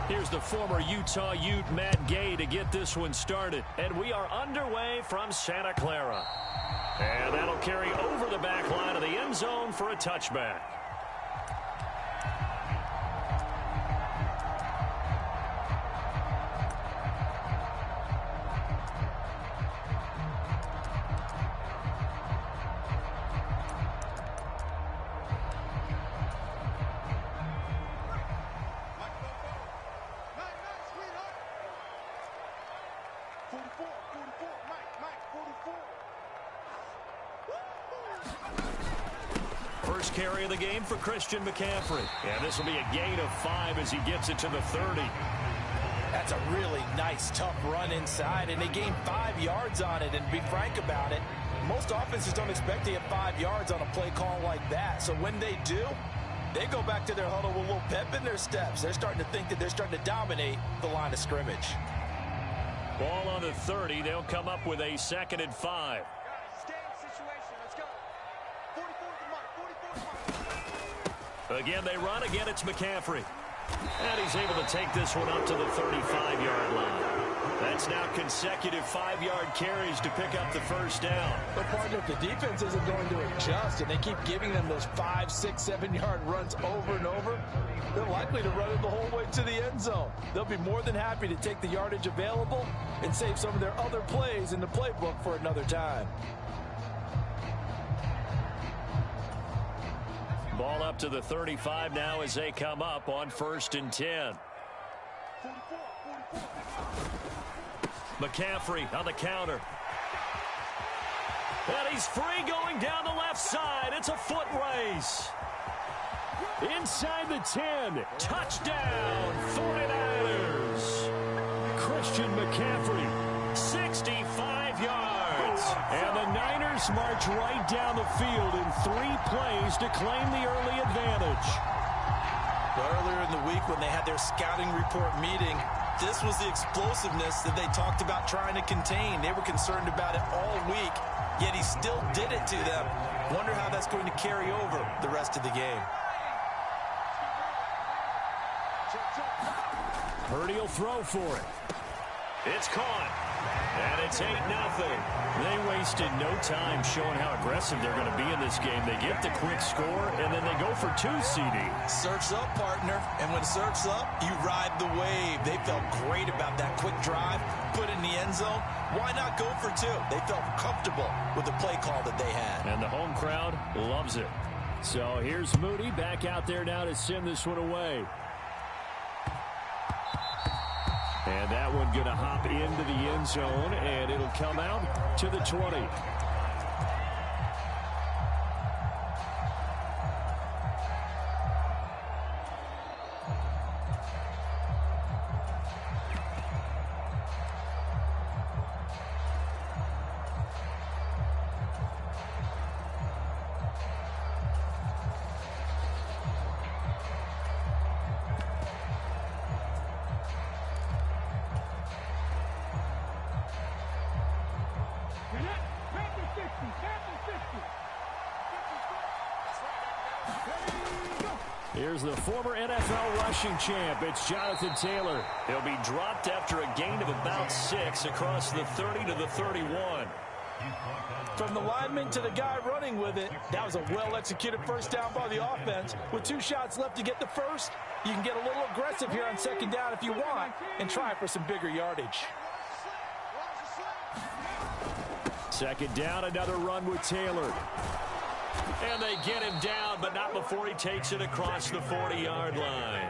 Here's the former Utah Ute Matt Gay to get this one started. And we are underway from Santa Clara. And that'll carry over the back line of the end zone for a touchback. First carry of the game for Christian McCaffrey. And this will be a gain of 5 as he gets it to the 30. That's a really nice, tough run inside, and they gained 5 yards on it. And to be frank about it, most offenses don't expect to get 5 yards on a play call like that. So when they do, they go back to their huddle with a little pep in their steps. They're starting to think that they're starting to dominate the line of scrimmage. Ball on the 30. They'll come up with a 2nd and 5. Again, they run. Again, it's McCaffrey. And he's able to take this one up to the 35-yard line. That's now consecutive 5-yard carries to pick up the first down. But partner, if the defense isn't going to adjust and they keep giving them those 5, 6, 7-yard runs over and over, they're likely to run it the whole way to the end zone. They'll be more than happy to take the yardage available and save some of their other plays in the playbook for another time. Ball up to the 35 now as they come up on 1st and 10. McCaffrey on the counter. And he's free going down the left side. It's a foot race. Inside the 10. Touchdown, 49ers. Christian McCaffrey, 65 yards. And the Niners march right down the field in 3 plays to claim the early advantage. Earlier in the week when they had their scouting report meeting, this was the explosiveness that they talked about trying to contain. They were concerned about it all week, yet he still did it to them. Wonder how that's going to carry over the rest of the game. Purdy will throw for it. It's caught. And it's 8-0. They wasted no time showing how aggressive they're going to be in this game. They get the quick score, and then they go for 2, CD. Surf's up, partner. And when surf's up, you ride the wave. They felt great about that quick drive, put it in the end zone. Why not go for 2? They felt comfortable with the play call that they had. And the home crowd loves it. So here's Moody back out there now to send this one away. And that one going to hop into the end zone, and it'll come out to the 20. Here's the former NFL rushing champ. It's Jonathan Taylor. He'll be dropped after a gain of about 6 across the 30 to the 31. From the lineman to the guy running with it, that was a well-executed first down by the offense. With 2 shots left to get the first, you can get a little aggressive here on 2nd down if you want and try for some bigger yardage. 2nd down, another run with Taylor. And they get him down, but not before he takes it across the 40-yard line.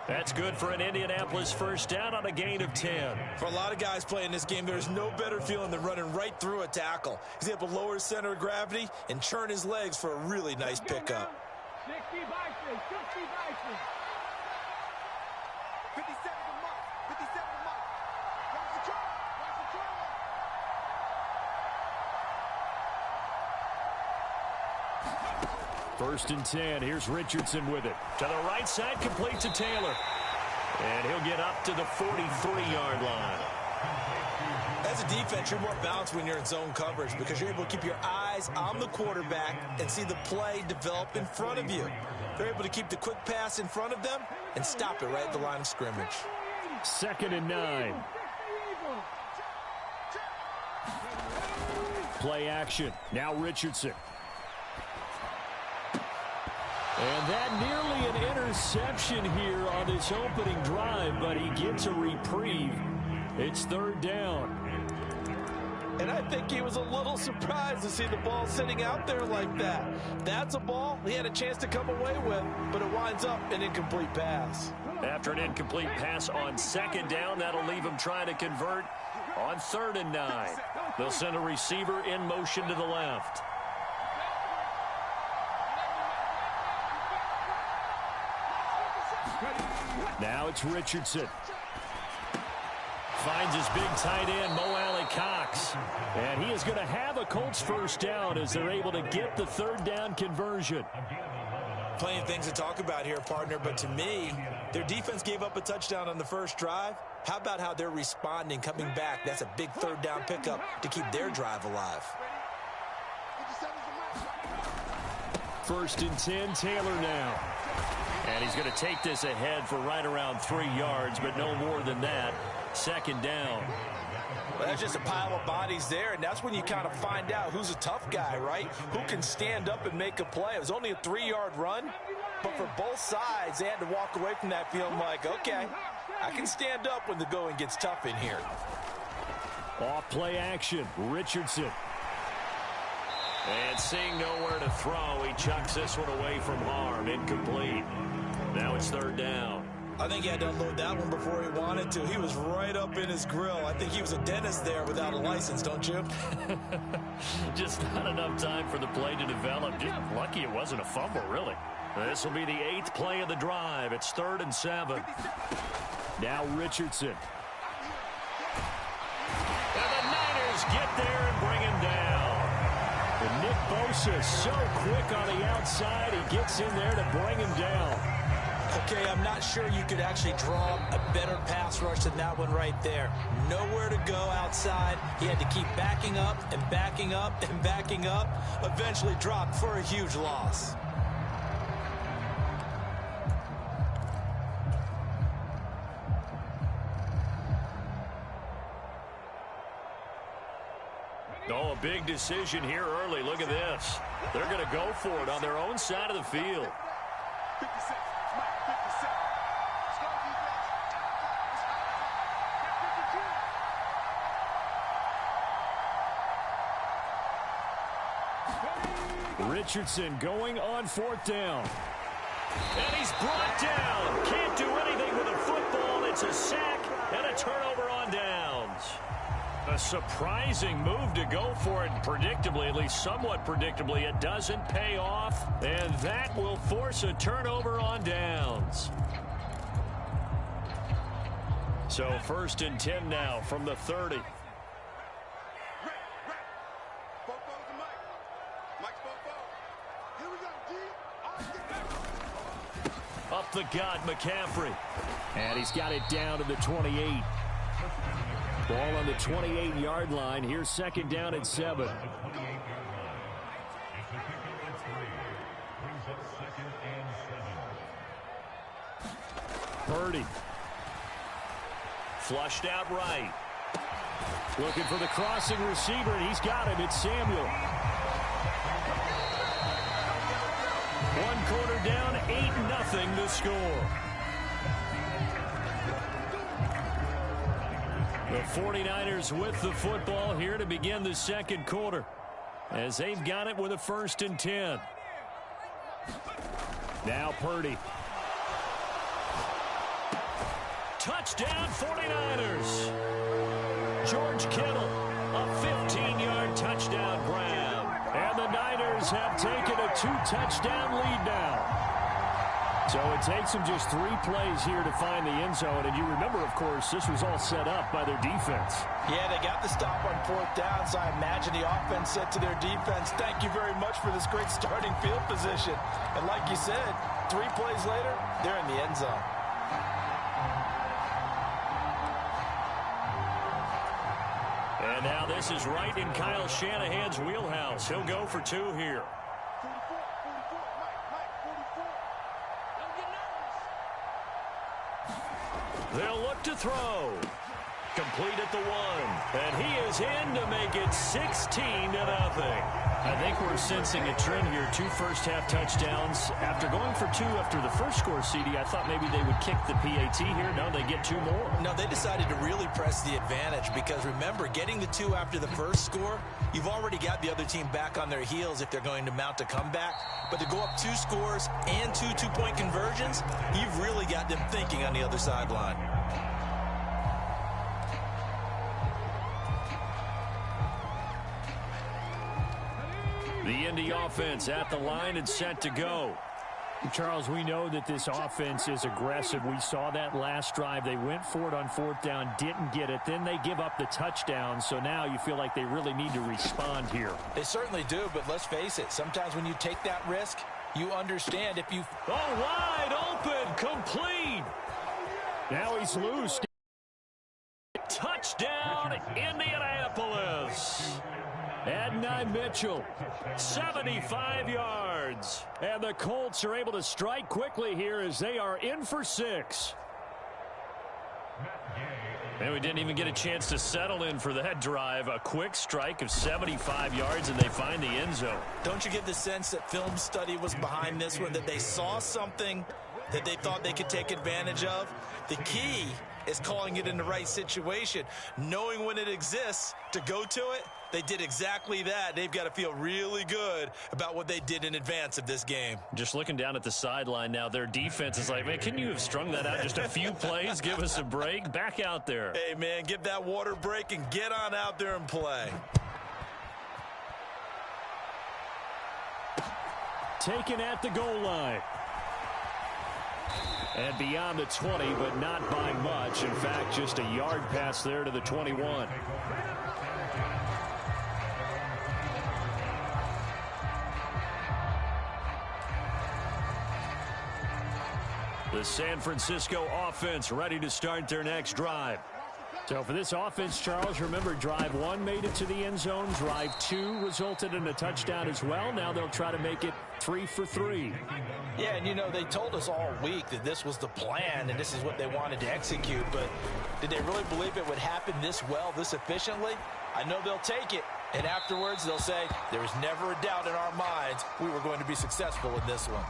That's good for an Indianapolis first down on a gain of 10. For a lot of guys playing this game, there's no better feeling than running right through a tackle. He's able to lower his center of gravity and churn his legs for a really nice pickup. 60 Vikings, 60 Vikings. 57 to Mark, 57 to Mark. Watch the control, watch the control. First and 10. Here's Richardson with it. To the right side, complete to Taylor. And he'll get up to the 43-yard line. As a defense, you're more balanced when you're in zone coverage because you're able to keep your eyes on the quarterback and see the play develop in front of you. They're able to keep the quick pass in front of them and stop it right at the line of scrimmage. 2nd and 9. Play action. Now Richardson. And that nearly an interception here on this opening drive, but he gets a reprieve. It's 3rd down. And I think he was a little surprised to see the ball sitting out there like that. That's a ball he had a chance to come away with, but it winds up an incomplete pass. After an incomplete pass on 2nd down, that'll leave him trying to convert on 3rd and 9. They'll send a receiver in motion to the left. Now it's Richardson. Finds his big tight end, Mo Alley-Cox. And he is going to have a Colts first down as they're able to get the 3rd down conversion. Plenty of things to talk about here, partner, but to me, their defense gave up a touchdown on the first drive. How about how they're responding, coming back? That's a big 3rd down pickup to keep their drive alive. 1st and 10, Taylor now. And he's going to take this ahead for right around 3 yards, but no more than that. Second down. Well, that's just a pile of bodies there, and that's when you kind of find out who's a tough guy, right? Who can stand up and make a play. It was only a 3-yard run, but for both sides, they had to walk away from that feeling like, okay, I can stand up when the going gets tough in here. Off play action, Richardson. And seeing nowhere to throw, he chucks this one away from harm. Incomplete. Now it's third down. I think he had to unload that one before he wanted to. He was right up in his grill. I think he was a dentist there without a license, don't you? Just not enough time for the play to develop. Just lucky it wasn't a fumble, really. This will be the 8th play of the drive. It's 3rd and 7. Now Richardson. And the Niners get there and bring him down. And Nick Bosa so quick on the outside. He gets in there to bring him down. Okay, I'm not sure you could actually draw a better pass rush than that one right there. Nowhere to go outside. He had to keep backing up and backing up and backing up. Eventually dropped for a huge loss. Oh, a big decision here early. Look at this. They're going to go for it on their own side of the field. 56. Mike, 57. Let's go, defense. Richardson going on 4th down. And he's brought down. Can't do anything with a football. It's a sack and a turnover on downs. A surprising move to go for it. Predictably, at least somewhat predictably, it doesn't pay off. And that will force a turnover on downs. So 1st and 10 now from the 30. Up the gut, McCaffrey. And he's got it down to the 28. Ball on the 28-yard line. Here's 2nd down and 7. Purdy. Flushed out right. Looking for the crossing receiver, and he's got him. It's Samuel. 1 quarter down, 8-0 to score. The 49ers with the football here to begin the 2nd quarter, as they've got it with a 1st and 10. Now Purdy. Touchdown 49ers. George Kittle, a 15-yard touchdown grab. And the Niners have taken a 2-touchdown lead now. So it takes them just 3 plays here to find the end zone. And you remember, of course, this was all set up by their defense. Yeah, they got the stop on 4th down, so I imagine the offense said to their defense, thank you very much for this great starting field position. And like you said, 3 plays later, they're in the end zone. And now this is right in Kyle Shanahan's wheelhouse. He'll go for 2 here. 44, Mike, 44. Don't get nervous. They'll look to throw. Complete at the 1. And he is in to make it 16-0. I think we're sensing a trend here. 2 first-half touchdowns. After going for 2 after the first score, CD, I thought maybe they would kick the PAT here. No, they get 2 more. No, they decided to really press the advantage because, remember, getting the 2 after the first score, you've already got the other team back on their heels if they're going to mount a comeback. But to go up 2 scores and 2 two-point conversions, you've really got them thinking on the other sideline. The Indy offense at the line and set to go. Charles, we know that this offense is aggressive. We saw that last drive. They went for it on 4th down, didn't get it. Then they give up the touchdown. So now you feel like they really need to respond here. They certainly do, but let's face it. Sometimes when you take that risk, you understand if you... Oh, wide open, complete. Now he's loose. Touchdown, Indianapolis. Adonai Mitchell. 75 yards. And the Colts are able to strike quickly here as they are in for 6. And we didn't even get a chance to settle in for that drive. A quick strike of 75 yards, and they find the end zone. Don't you get the sense that film study was behind this one, that they saw something that they thought they could take advantage of? The key is calling it in the right situation, knowing when it exists to go to it. They did exactly that. They've got to feel really good about what they did in advance of this game. Just looking down at the sideline now, their defense is like, man, couldn't you have strung that out just a few plays? Give us a break. Back out there. Hey, man, give that water break and get on out there and play. Taken at the goal line. And beyond the 20, but not by much. In fact, just a yard pass there to the 21. The San Francisco offense ready to start their next drive. So for this offense, Charles, remember, drive 1 made it to the end zone. Drive 2 resulted in a touchdown as well. Now they'll try to make it 3 for 3. Yeah, and you know, they told us all week that this was the plan and this is what they wanted to execute. But did they really believe it would happen this well, this efficiently? I know they'll take it. And afterwards, they'll say, there was never a doubt in our minds we were going to be successful in this one.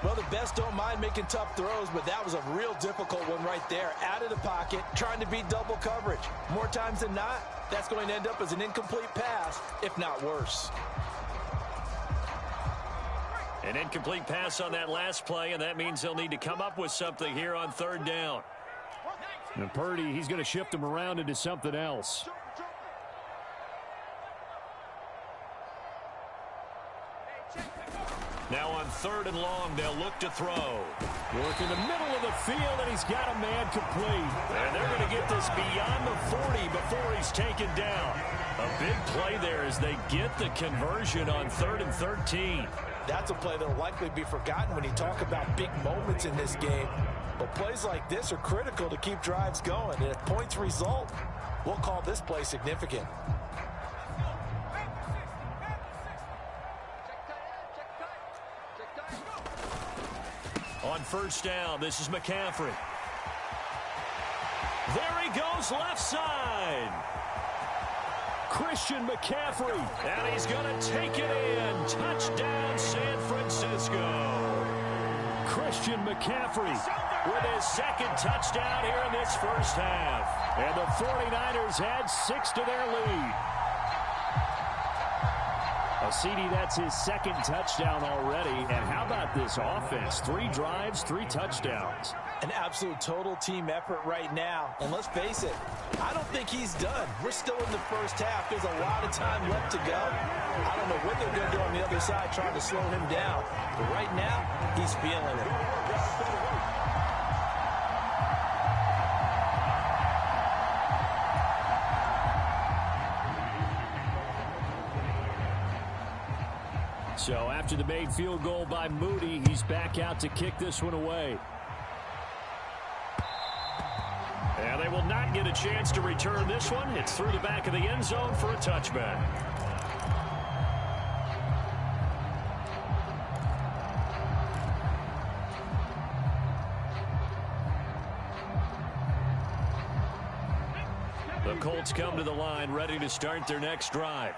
Well, the best don't mind making tough throws, but that was a real difficult one right there. Out of the pocket, trying to beat double coverage. More times than not, that's going to end up as an incomplete pass, if not worse. An incomplete pass on that last play, and that means they'll need to come up with something here on 3rd down. And Purdy, he's going to shift them around into something else. Now on 3rd and long, they'll look to throw. Work in the middle of the field, and he's got a man complete. And they're going to get this beyond the 40 before he's taken down. A big play there as they get the conversion on 3rd and 13. That's a play that will likely be forgotten when you talk about big moments in this game. But plays like this are critical to keep drives going. And if points result, we'll call this play significant. On 1st down, this is McCaffrey. There he goes, left side. Christian McCaffrey, and he's going to take it in. Touchdown, San Francisco. Christian McCaffrey with his 2nd touchdown here in this first half. And the 49ers add 6 to their lead. CD, that's his 2nd touchdown already. And how about this offense? 3 drives, 3 touchdowns. An absolute total team effort right now. And let's face it, I don't think he's done. We're still in the first half. There's a lot of time left to go. I don't know what they're going to do on the other side trying to slow him down. But right now, he's feeling it. So after the made field goal by Moody, he's back out to kick this one away. And they will not get a chance to return this one. It's through the back of the end zone for a touchback. The Colts come to the line, ready to start their next drive.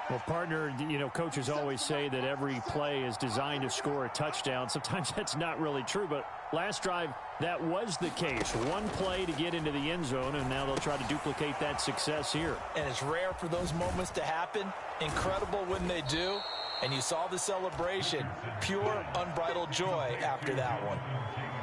Well, partner, you know, coaches always say that every play is designed to score a touchdown. Sometimes that's not really true, but last drive, that was the case. One play to get into the end zone, and now they'll try to duplicate that success here. And it's rare for those moments to happen. Incredible when they do. And you saw the celebration. Pure, unbridled joy after that one.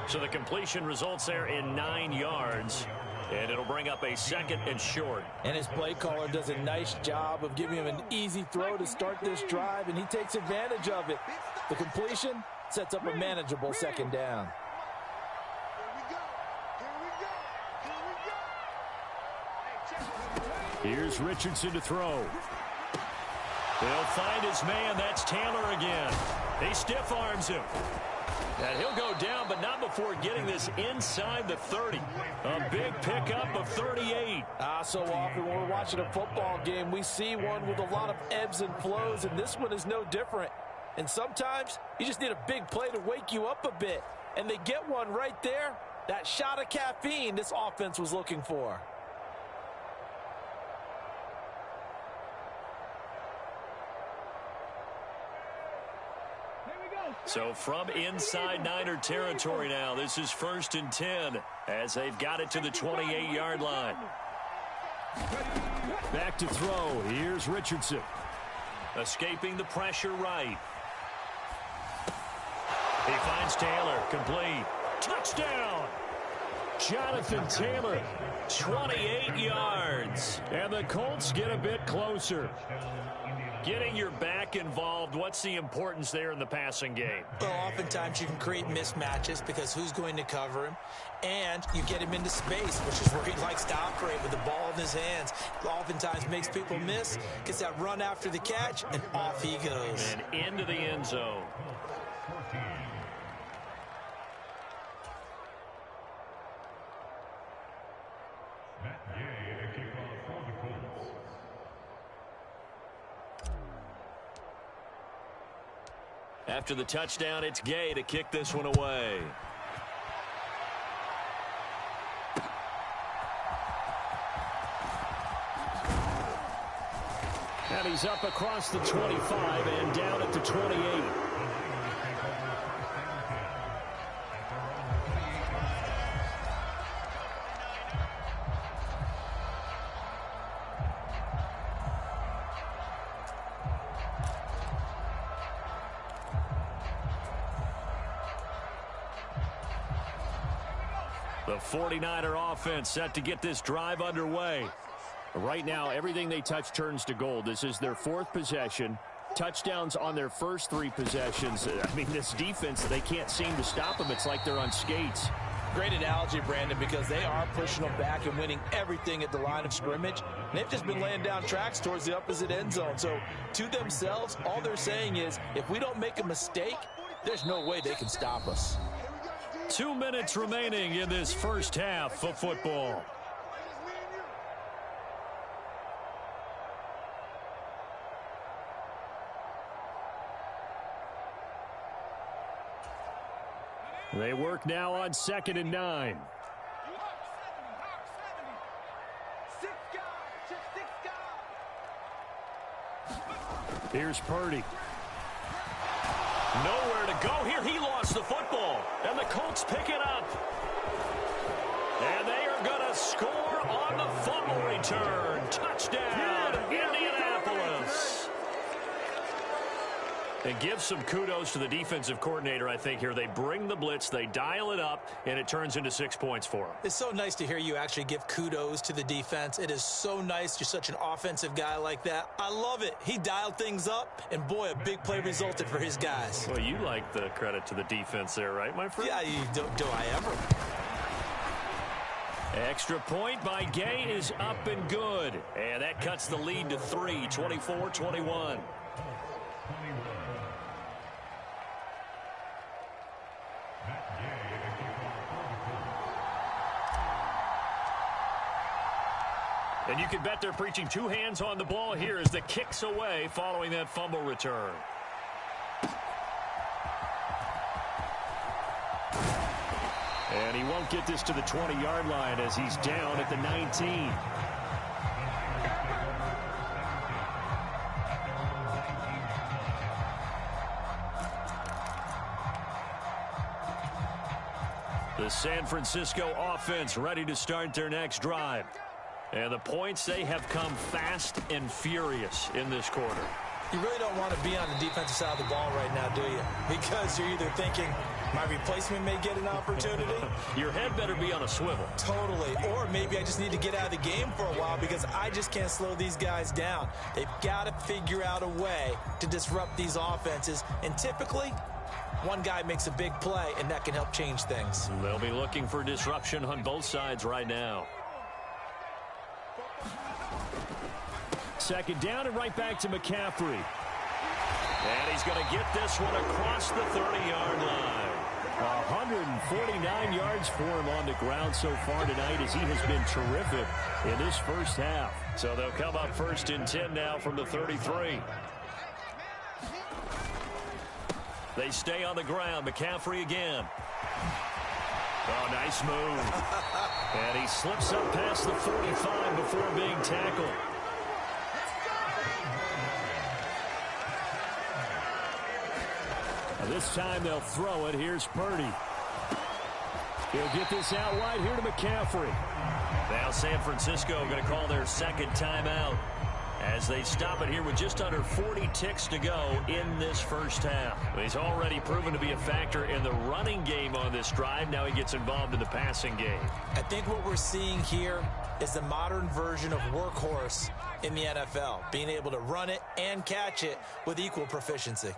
So the completion results there in 9 yards. And it'll bring up a 2nd and short. And his play caller does a nice job of giving him an easy throw to start this drive, and he takes advantage of it. The completion sets up a manageable 2nd down. Here's Richardson to throw. They'll find his man. That's Taylor again. He stiff arms him. And he'll go down, but not before getting this inside the 30. A big pickup of 38. So often when we're watching a football game, we see one with a lot of ebbs and flows, and this one is no different. And sometimes you just need a big play to wake you up a bit. And they get one right there. That shot of caffeine this offense was looking for. So from inside Niner territory now, this is 1st and 10 as they've got it to the 28-yard line. Back to throw. Here's Richardson. Escaping the pressure right. He finds Taylor. Complete. Touchdown! Jonathan Taylor. 28 yards. And the Colts get a bit closer. Getting your back involved, what's the importance there in the passing game? Well, oftentimes you can create mismatches because who's going to cover him? And you get him into space, which is where he likes to operate with the ball in his hands. Oftentimes makes people miss, gets that run after the catch, and off he goes. And into the end zone. After the touchdown, it's Gay to kick this one away. And he's up across the 25 and down at the 28. The 49er offense set to get this drive underway. Right now, everything they touch turns to gold. This is their 4th possession. Touchdowns on their first 3 possessions. I mean, this defense, they can't seem to stop them. It's like they're on skates. Great analogy, Brandon, because they are pushing them back and winning everything at the line of scrimmage. They've just been laying down tracks towards the opposite end zone. So to themselves, all they're saying is, if we don't make a mistake, there's no way they can stop us. 2 minutes remaining in this first half of football. They work now on 2nd and 9. Here's Purdy. Nowhere to go here. He lost the football. And the Colts pick it up. And they are going to score on the fumble return. Touchdown, Indianapolis. And give some kudos to the defensive coordinator, I think, here. They bring the blitz, they dial it up, and it turns into 6 points for them. It's so nice to hear you actually give kudos to the defense. It is so nice. You're such an offensive guy like that. I love it. He dialed things up, and boy, a big play resulted for his guys. Well, you like the credit to the defense there, right, my friend? Yeah, do I ever? Extra point by Gay is up and good. And that cuts the lead to 3, 24-21. And you can bet they're preaching 2 hands on the ball here as the kick's away following that fumble return. And he won't get this to the 20-yard line as he's down at the 19. The San Francisco offense ready to start their next drive. And the points, they have come fast and furious in this quarter. You really don't want to be on the defensive side of the ball right now, do you? Because you're either thinking, my replacement may get an opportunity. Your head better be on a swivel. Totally. Or maybe I just need to get out of the game for a while because I just can't slow these guys down. They've got to figure out a way to disrupt these offenses. And typically, one guy makes a big play, and that can help change things. They'll be looking for disruption on both sides right now. 2nd down and right back to McCaffrey. And he's going to get this one across the 30-yard line. 149 yards for him on the ground so far tonight as he has been terrific in this first half. So they'll come up 1st and 10 now from the 33. They stay on the ground. McCaffrey again. Oh, nice move. And he slips up past the 45 before being tackled. This time they'll throw it. Here's Purdy. He'll get this out wide here to McCaffrey. Now San Francisco going to call their second timeout as they stop it here with just under 40 ticks to go in this first half. He's already proven to be a factor in the running game on this drive. Now he gets involved in the passing game. I think what we're seeing here is the modern version of workhorse in the NFL, being able to run it and catch it with equal proficiency.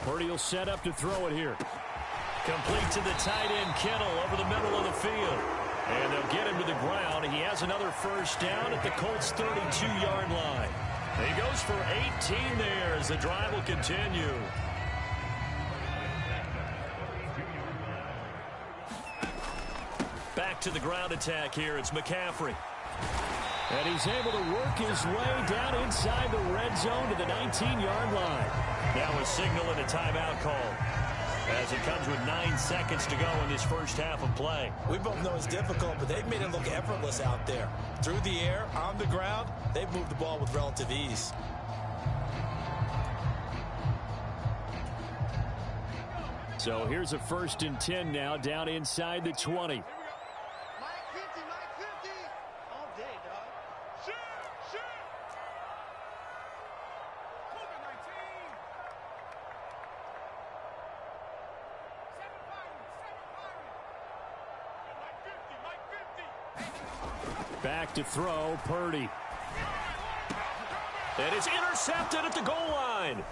Purdy will set up to throw it here. Complete to the tight end, Kittle, over the middle of the field. And they'll get him to the ground. He has another first down at the Colts' 32-yard line. He goes for 18 there as the drive will continue. Back to the ground attack here. It's McCaffrey. And he's able to work his way down inside the red zone to the 19-yard line. Now a signal and a timeout call as it comes with 9 seconds to go in this first half of play. We both know it's difficult, but they've made it look effortless out there. Through the air, on the ground, they've moved the ball with relative ease. So here's a 1st and 10 now down inside the 20. Back to throw, Purdy. And it's intercepted at the goal line.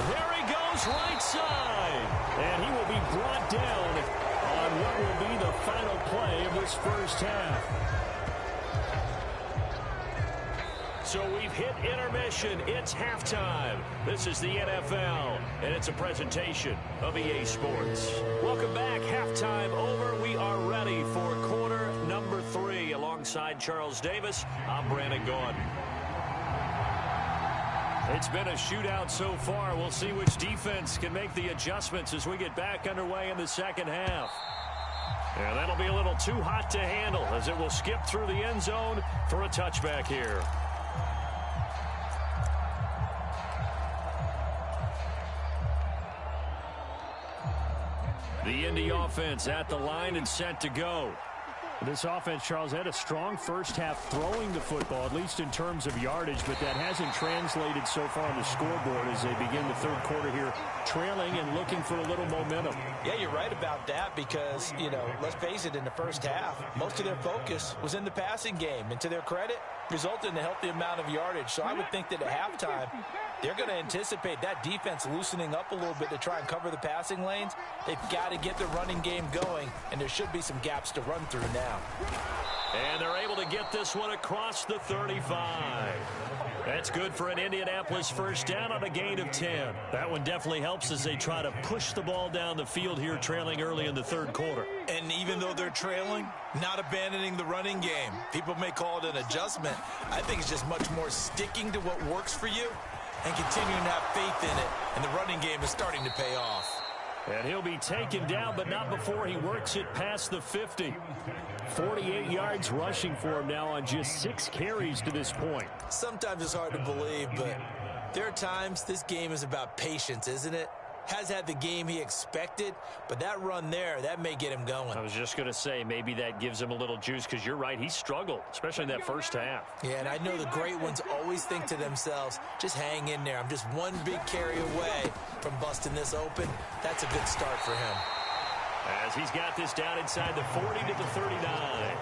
There he goes, right side. And he will be brought down on what will be the final play of this first half. So we've hit intermission. It's halftime. This is the NFL, and it's a presentation of EA Sports. Welcome back. Halftime over. We are ready for quarter number 3. Alongside Charles Davis, I'm Brandon Gordon. It's been a shootout so far. We'll see which defense can make the adjustments as we get back underway in the second half. And that'll be a little too hot to handle as it will skip through the end zone for a touchback here. The Indy offense at the line and set to go. This offense, Charles, had a strong first half throwing the football, at least in terms of yardage, but that hasn't translated so far on the scoreboard as they begin the third quarter here, trailing and looking for a little momentum. Yeah, you're right about that because, let's face it, in the first half, most of their focus was in the passing game. And to their credit, resulted in a healthy amount of yardage. So I would think that at halftime, they're going to anticipate that defense loosening up a little bit to try and cover the passing lanes. They've got to get the running game going, and there should be some gaps to run through now. And they're able to get this one across the 35. That's good for an Indianapolis first down on a gain of 10. That one definitely helps as they try to push the ball down the field here, trailing early in the third quarter. And even though they're trailing, not abandoning the running game. People may call it an adjustment. I think it's just much more sticking to what works for you and continuing to have faith in it. And the running game is starting to pay off. And he'll be taken down, but not before he works it past the 50. 48 yards rushing for him now on just 6 carries to this point. Sometimes it's hard to believe, but there are times this game is about patience, isn't it? Has had the game he expected, but that run there, that may get him going. I was just going to say, maybe that gives him a little juice because you're right, he struggled, especially in that first half. Yeah, and I know the great ones always think to themselves, just hang in there. I'm just one big carry away from busting this open. That's a good start for him. As he's got this down inside the 40 to the 39.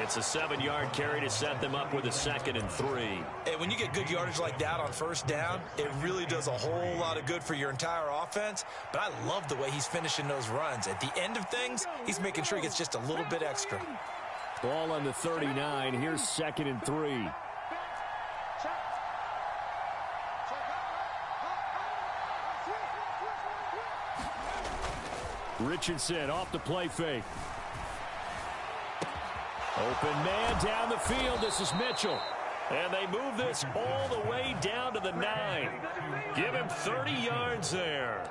It's a 7-yard carry to set them up with a 2nd and 3. And when you get good yardage like that on first down, it really does a whole lot of good for your entire offense. But I love the way he's finishing those runs. At the end of things, he's making sure he gets just a little bit extra. Ball on the 39. Here's 2nd and 3. Richardson off the play fake. Open man down the field. This is Mitchell. And they move this all the way down to the 9. Give him 30 yards there.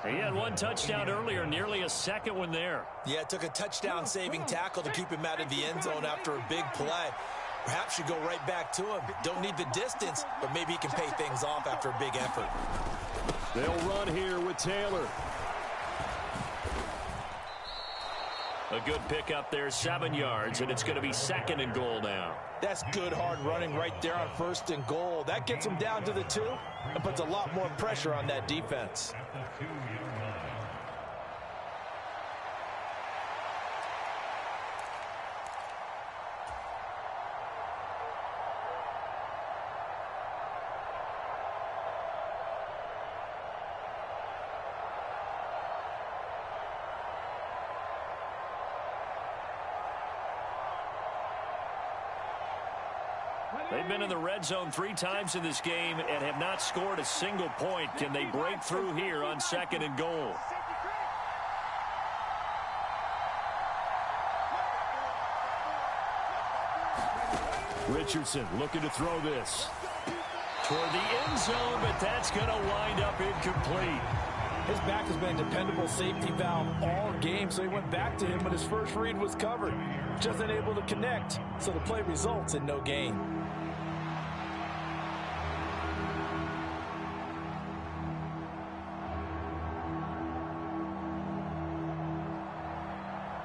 He had one touchdown earlier, nearly a second one there. Yeah, it took a touchdown-saving tackle to keep him out of the end zone after a big play. Perhaps you go right back to him. Don't need the distance, but maybe he can pay things off after a big effort. They'll run here with Taylor. A good pickup there, 7 yards, and it's going to be 2nd and goal now. That's good hard running right there on 1st and goal. That gets him down to the 2 and puts a lot more pressure on that defense. They've been in the red zone 3 times in this game and have not scored a single point. Can they break through here on 2nd and goal? Richardson looking to throw this toward the end zone, but that's going to wind up incomplete. His back has been a dependable safety valve all game, so he went back to him when his first read was covered. Just unable to connect, so the play results in no gain.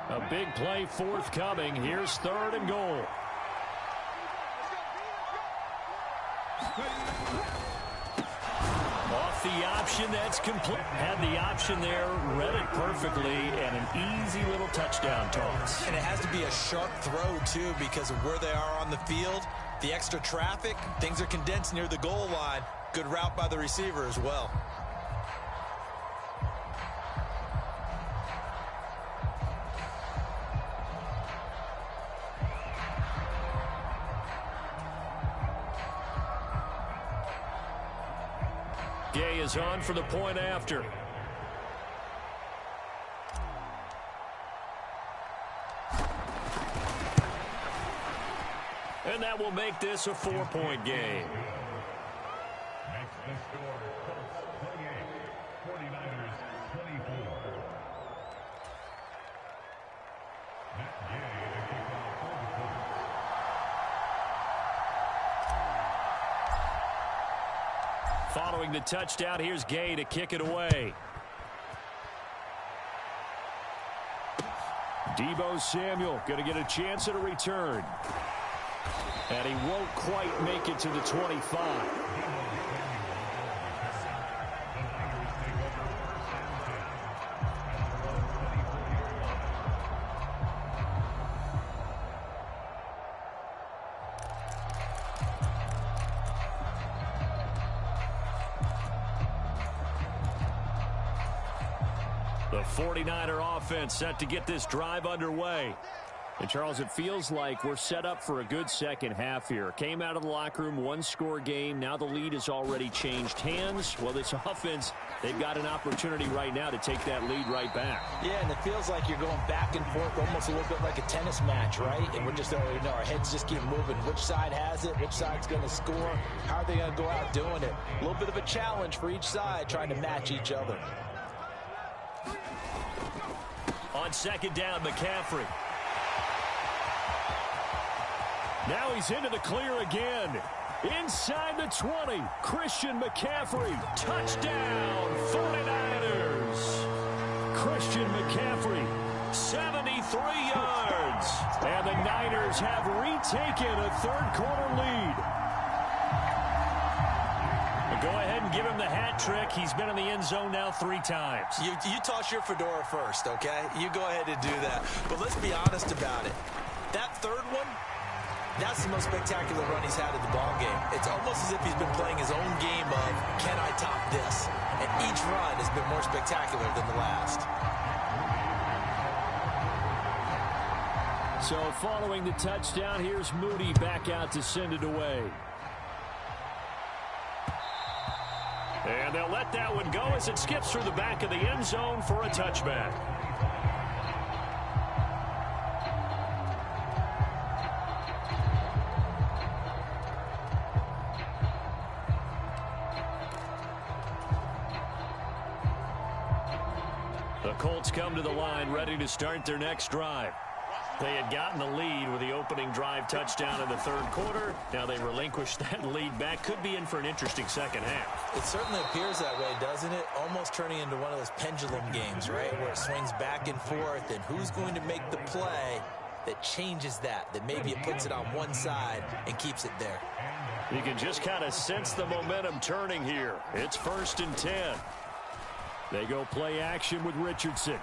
A big play forthcoming. Here's 3rd and goal. Off the option, that's complete. Had the option there, read it perfectly, and an easy little touchdown toss. And it has to be a sharp throw, too, because of where they are on the field. The extra traffic, things are condensed near the goal line. Good route by the receiver as well. Gay is on for the point after. And that will make this a 4-point game. Makes the score Colts 28, 49ers 24. Matt Gay to kick off for the Colts. Following the touchdown, here's Gay to kick it away. Deebo Samuel going to get a chance at a return. And he won't quite make it to the 25. The 49er offense set to get this drive underway. And, Charles, it feels like we're set up for a good second half here. Came out of the locker room, 1-score game. Now the lead has already changed hands. Well, this offense, they've got an opportunity right now to take that lead right back. Yeah, and it feels like you're going back and forth almost a little bit like a tennis match, right? And we're just, our heads just keep moving. Which side has it? Which side's going to score? How are they going to go out doing it? A little bit of a challenge for each side trying to match each other. On 2nd down, McCaffrey. Now he's into the clear again. Inside the 20, Christian McCaffrey. Touchdown, 49ers. Christian McCaffrey, 73 yards. And the Niners have retaken a third-quarter lead. Go ahead and give him the hat trick. He's been in the end zone now 3 times. You toss your fedora first, okay? You go ahead and do that. But let's be honest about it. That third one, that's the most spectacular run he's had in the ball game. It's almost as if he's been playing his own game of, can I top this? And each run has been more spectacular than the last. So following the touchdown, here's Moody back out to send it away. And they'll let that one go as it skips through the back of the end zone for a touchback. The Colts come to the line ready to start their next drive. They had gotten the lead with the opening drive touchdown in the third quarter. Now they relinquished that lead back. Could be in for an interesting second half. It certainly appears that way, doesn't it? Almost turning into one of those pendulum games, right? Where it swings back and forth, and who's going to make the play that changes that maybe it puts it on one side and keeps it there. You can just kind of sense the momentum turning here. It's 1st and 10. They go play action with Richardson.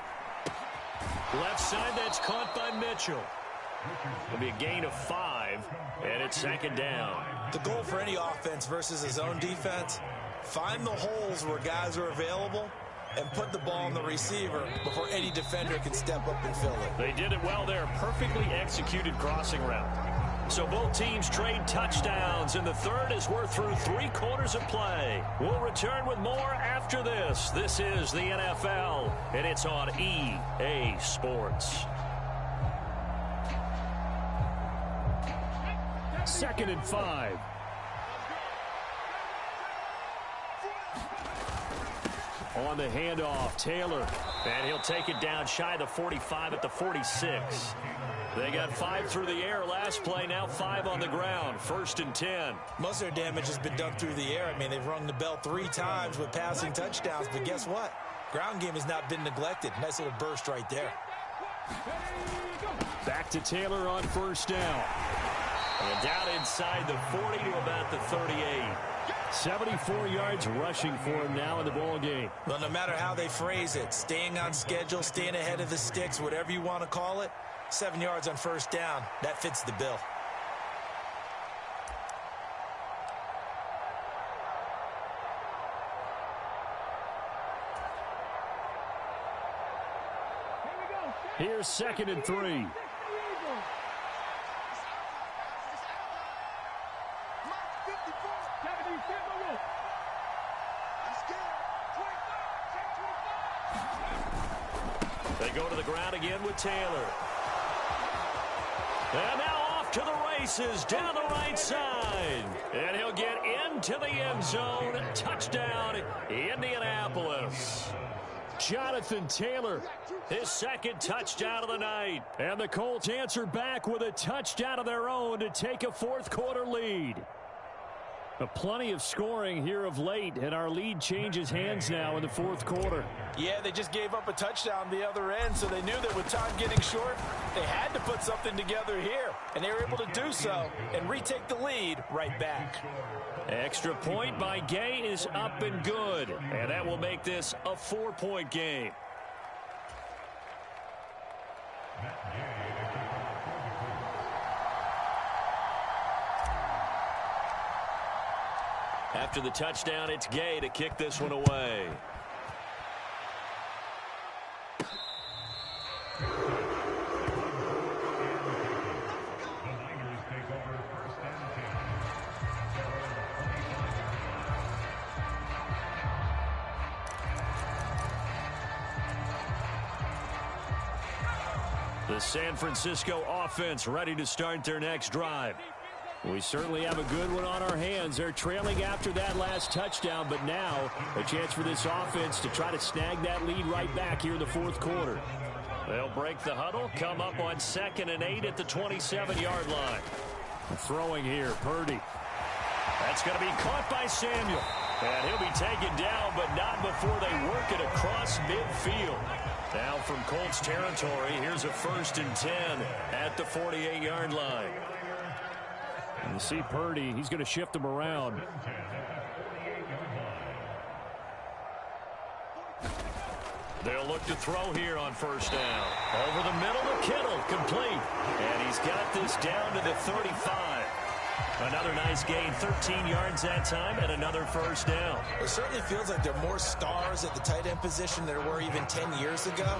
Left side, that's caught by Mitchell. It'll be a gain of 5, and it's 2nd down. The goal for any offense versus his own defense, find the holes where guys are available and put the ball on the receiver before any defender can step up and fill it. They did it well there. Perfectly executed crossing route. So both teams trade touchdowns, and the third as we're through 3 quarters of play. We'll return with more after this. This is the NFL, and it's on EA Sports. 2nd and 5. On the handoff, Taylor. And he'll take it down shy of the 45 at the 46. They got 5 through the air last play, now 5 on the ground. 1st and 10. Most of their damage has been done through the air. I mean, they've rung the bell 3 times with passing touchdowns, but guess what? Ground game has not been neglected. Nice little burst right there. Back to Taylor on 1st down. And down inside the 40 to about the 38. 74 yards rushing for him now in the ball game. Well, no matter how they phrase it, staying on schedule, staying ahead of the sticks, whatever you want to call it, 7 yards on 1st down, that fits the bill. Here's 2nd and 3. They go to the ground again with Taylor. And now off to the races down the right side. And he'll get into the end zone. Touchdown, Indianapolis. Jonathan Taylor, his 2nd touchdown of the night. And the Colts answer back with a touchdown of their own to take a 4th quarter lead. Plenty of scoring here of late, and our lead changes hands now in the 4th quarter. Yeah, they just gave up a touchdown the other end, so they knew that with time getting short, they had to put something together here, and they were able to do so and retake the lead right back. Extra point by Gay is up and good, and that will make this a 4-point game. After the touchdown, it's Gay to kick this one away. The San Francisco offense ready to start their next drive. We certainly have a good one on our hands. They're trailing after that last touchdown, but now a chance for this offense to try to snag that lead right back here in the 4th quarter. They'll break the huddle, come up on 2nd and 8 at the 27-yard line. Throwing here, Purdy. That's going to be caught by Samuel. And he'll be taken down, but not before they work it across midfield. Now from Colts territory, here's a 1st and 10 at the 48-yard line. And you see Purdy, he's going to shift him around. They'll look to throw here on 1st down. Over the middle to Kittle, complete. And he's got this down to the 35. Another nice gain, 13 yards that time, and another 1st down. It certainly feels like there are more stars at the tight end position than there were even 10 years ago.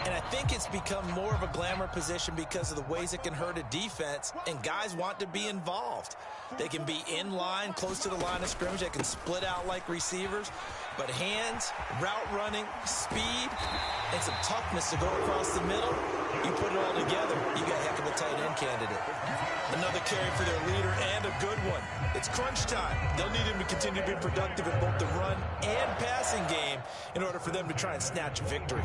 And I think it's become more of a glamour position because of the ways it can hurt a defense, and guys want to be involved. They can be in line, close to the line of scrimmage. They can split out like receivers. But hands, route running, speed, and some toughness to go across the middle, you put it all together, you got a heck of a tight end candidate. Another carry for their leader, and a good one. It's crunch time. They'll need him to continue to be productive in both the run and passing game in order for them to try and snatch a victory.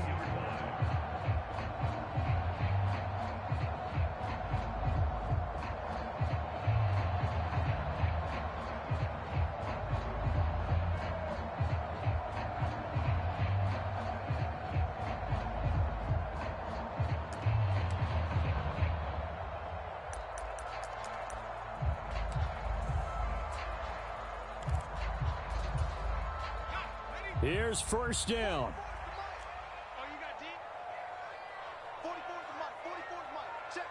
Here's first down. Oh, you got deep? 44's the mic. Check.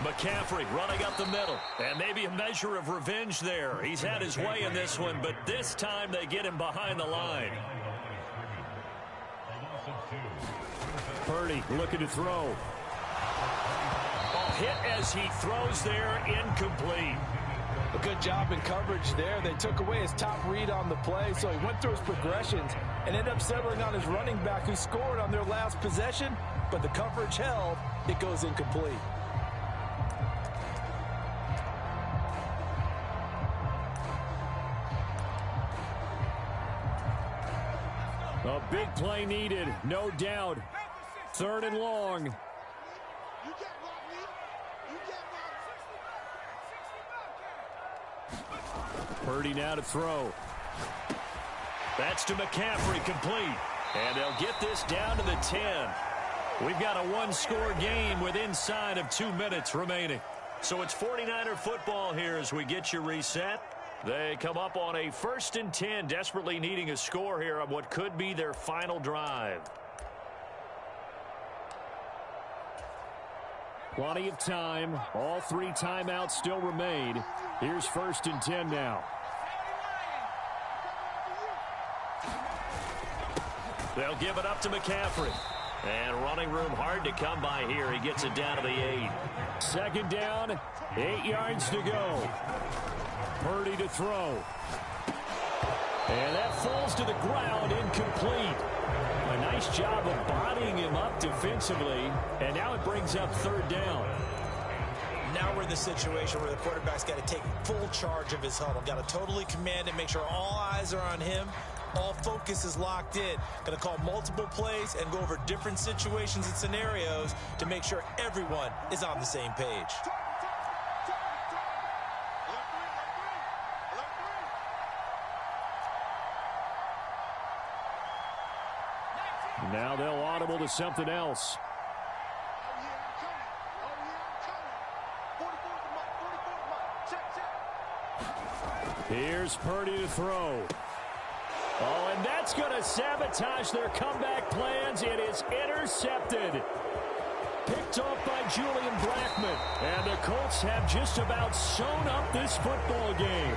McCaffrey running up the middle. And maybe a measure of revenge there. He's had his way in this one, but this time they get him behind the line. Purdy looking to throw. Hit as he throws there, incomplete. A good job in coverage there. They took away his top read on the play, so he went through his progressions and ended up settling on his running back who scored on their last possession, but the coverage held. It goes incomplete. A big play needed, no doubt. 3rd and long. You get rock, Lee. You get rock. Purdy now to throw. That's to McCaffrey, complete. And they'll get this down to the 10. We've got a one-score game with inside of 2 minutes remaining. So it's 49er football here as we get you reset. They come up on a 1st and 10, desperately needing a score here on what could be their final drive. Plenty of time. All 3 timeouts still remain. Here's 1st and 10 now. They'll give it up to McCaffrey. And running room hard to come by here. He gets it down to the 8. 2nd down, 8 yards to go. Purdy to throw. And that falls to the ground, incomplete. A nice job of bodying him up defensively, and now it brings up 3rd down. Now we're in the situation where the quarterback's got to take full charge of his huddle. Got to totally command it, make sure all eyes are on him. All focus is locked in. Going to call multiple plays and go over different situations and scenarios to make sure everyone is on the same page. Now they'll audible to something else. Here's Purdy to throw. Oh, and that's going to sabotage their comeback plans. It is intercepted. Picked off by Julian Blackman. And the Colts have just about sewn up this football game.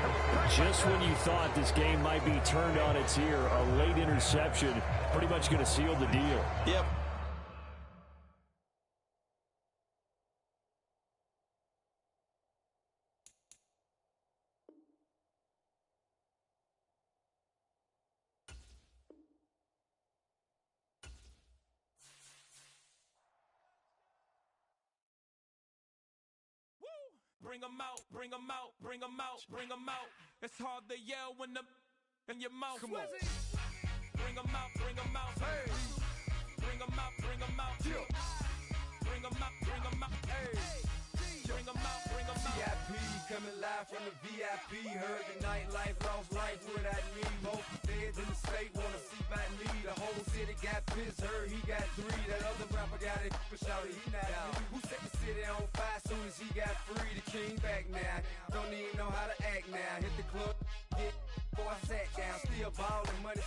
Just when you thought this game might be turned on its ear, a late interception pretty much going to seal the deal. Yep. Bring 'em out, bring 'em out, bring 'em out, bring 'em out. It's hard to yell when the in your mouth. Come on. Bring 'em out, bring 'em out. Hey. Bring 'em out, bring 'em out. Yeah. Bring 'em out, bring 'em out. Hey. Bring 'em out, bring 'em out. VIP coming live from the VIP. Heard the nightlife, lost life without me. Most feds in the state wanna see by me. The whole city got pissed, heard he got 3. That other rapper got it, but shouted he not me. Who set the city on fire soon as he got free? The king back now, don't even know how to act now. Hit the club, before I sat down, still ballin', money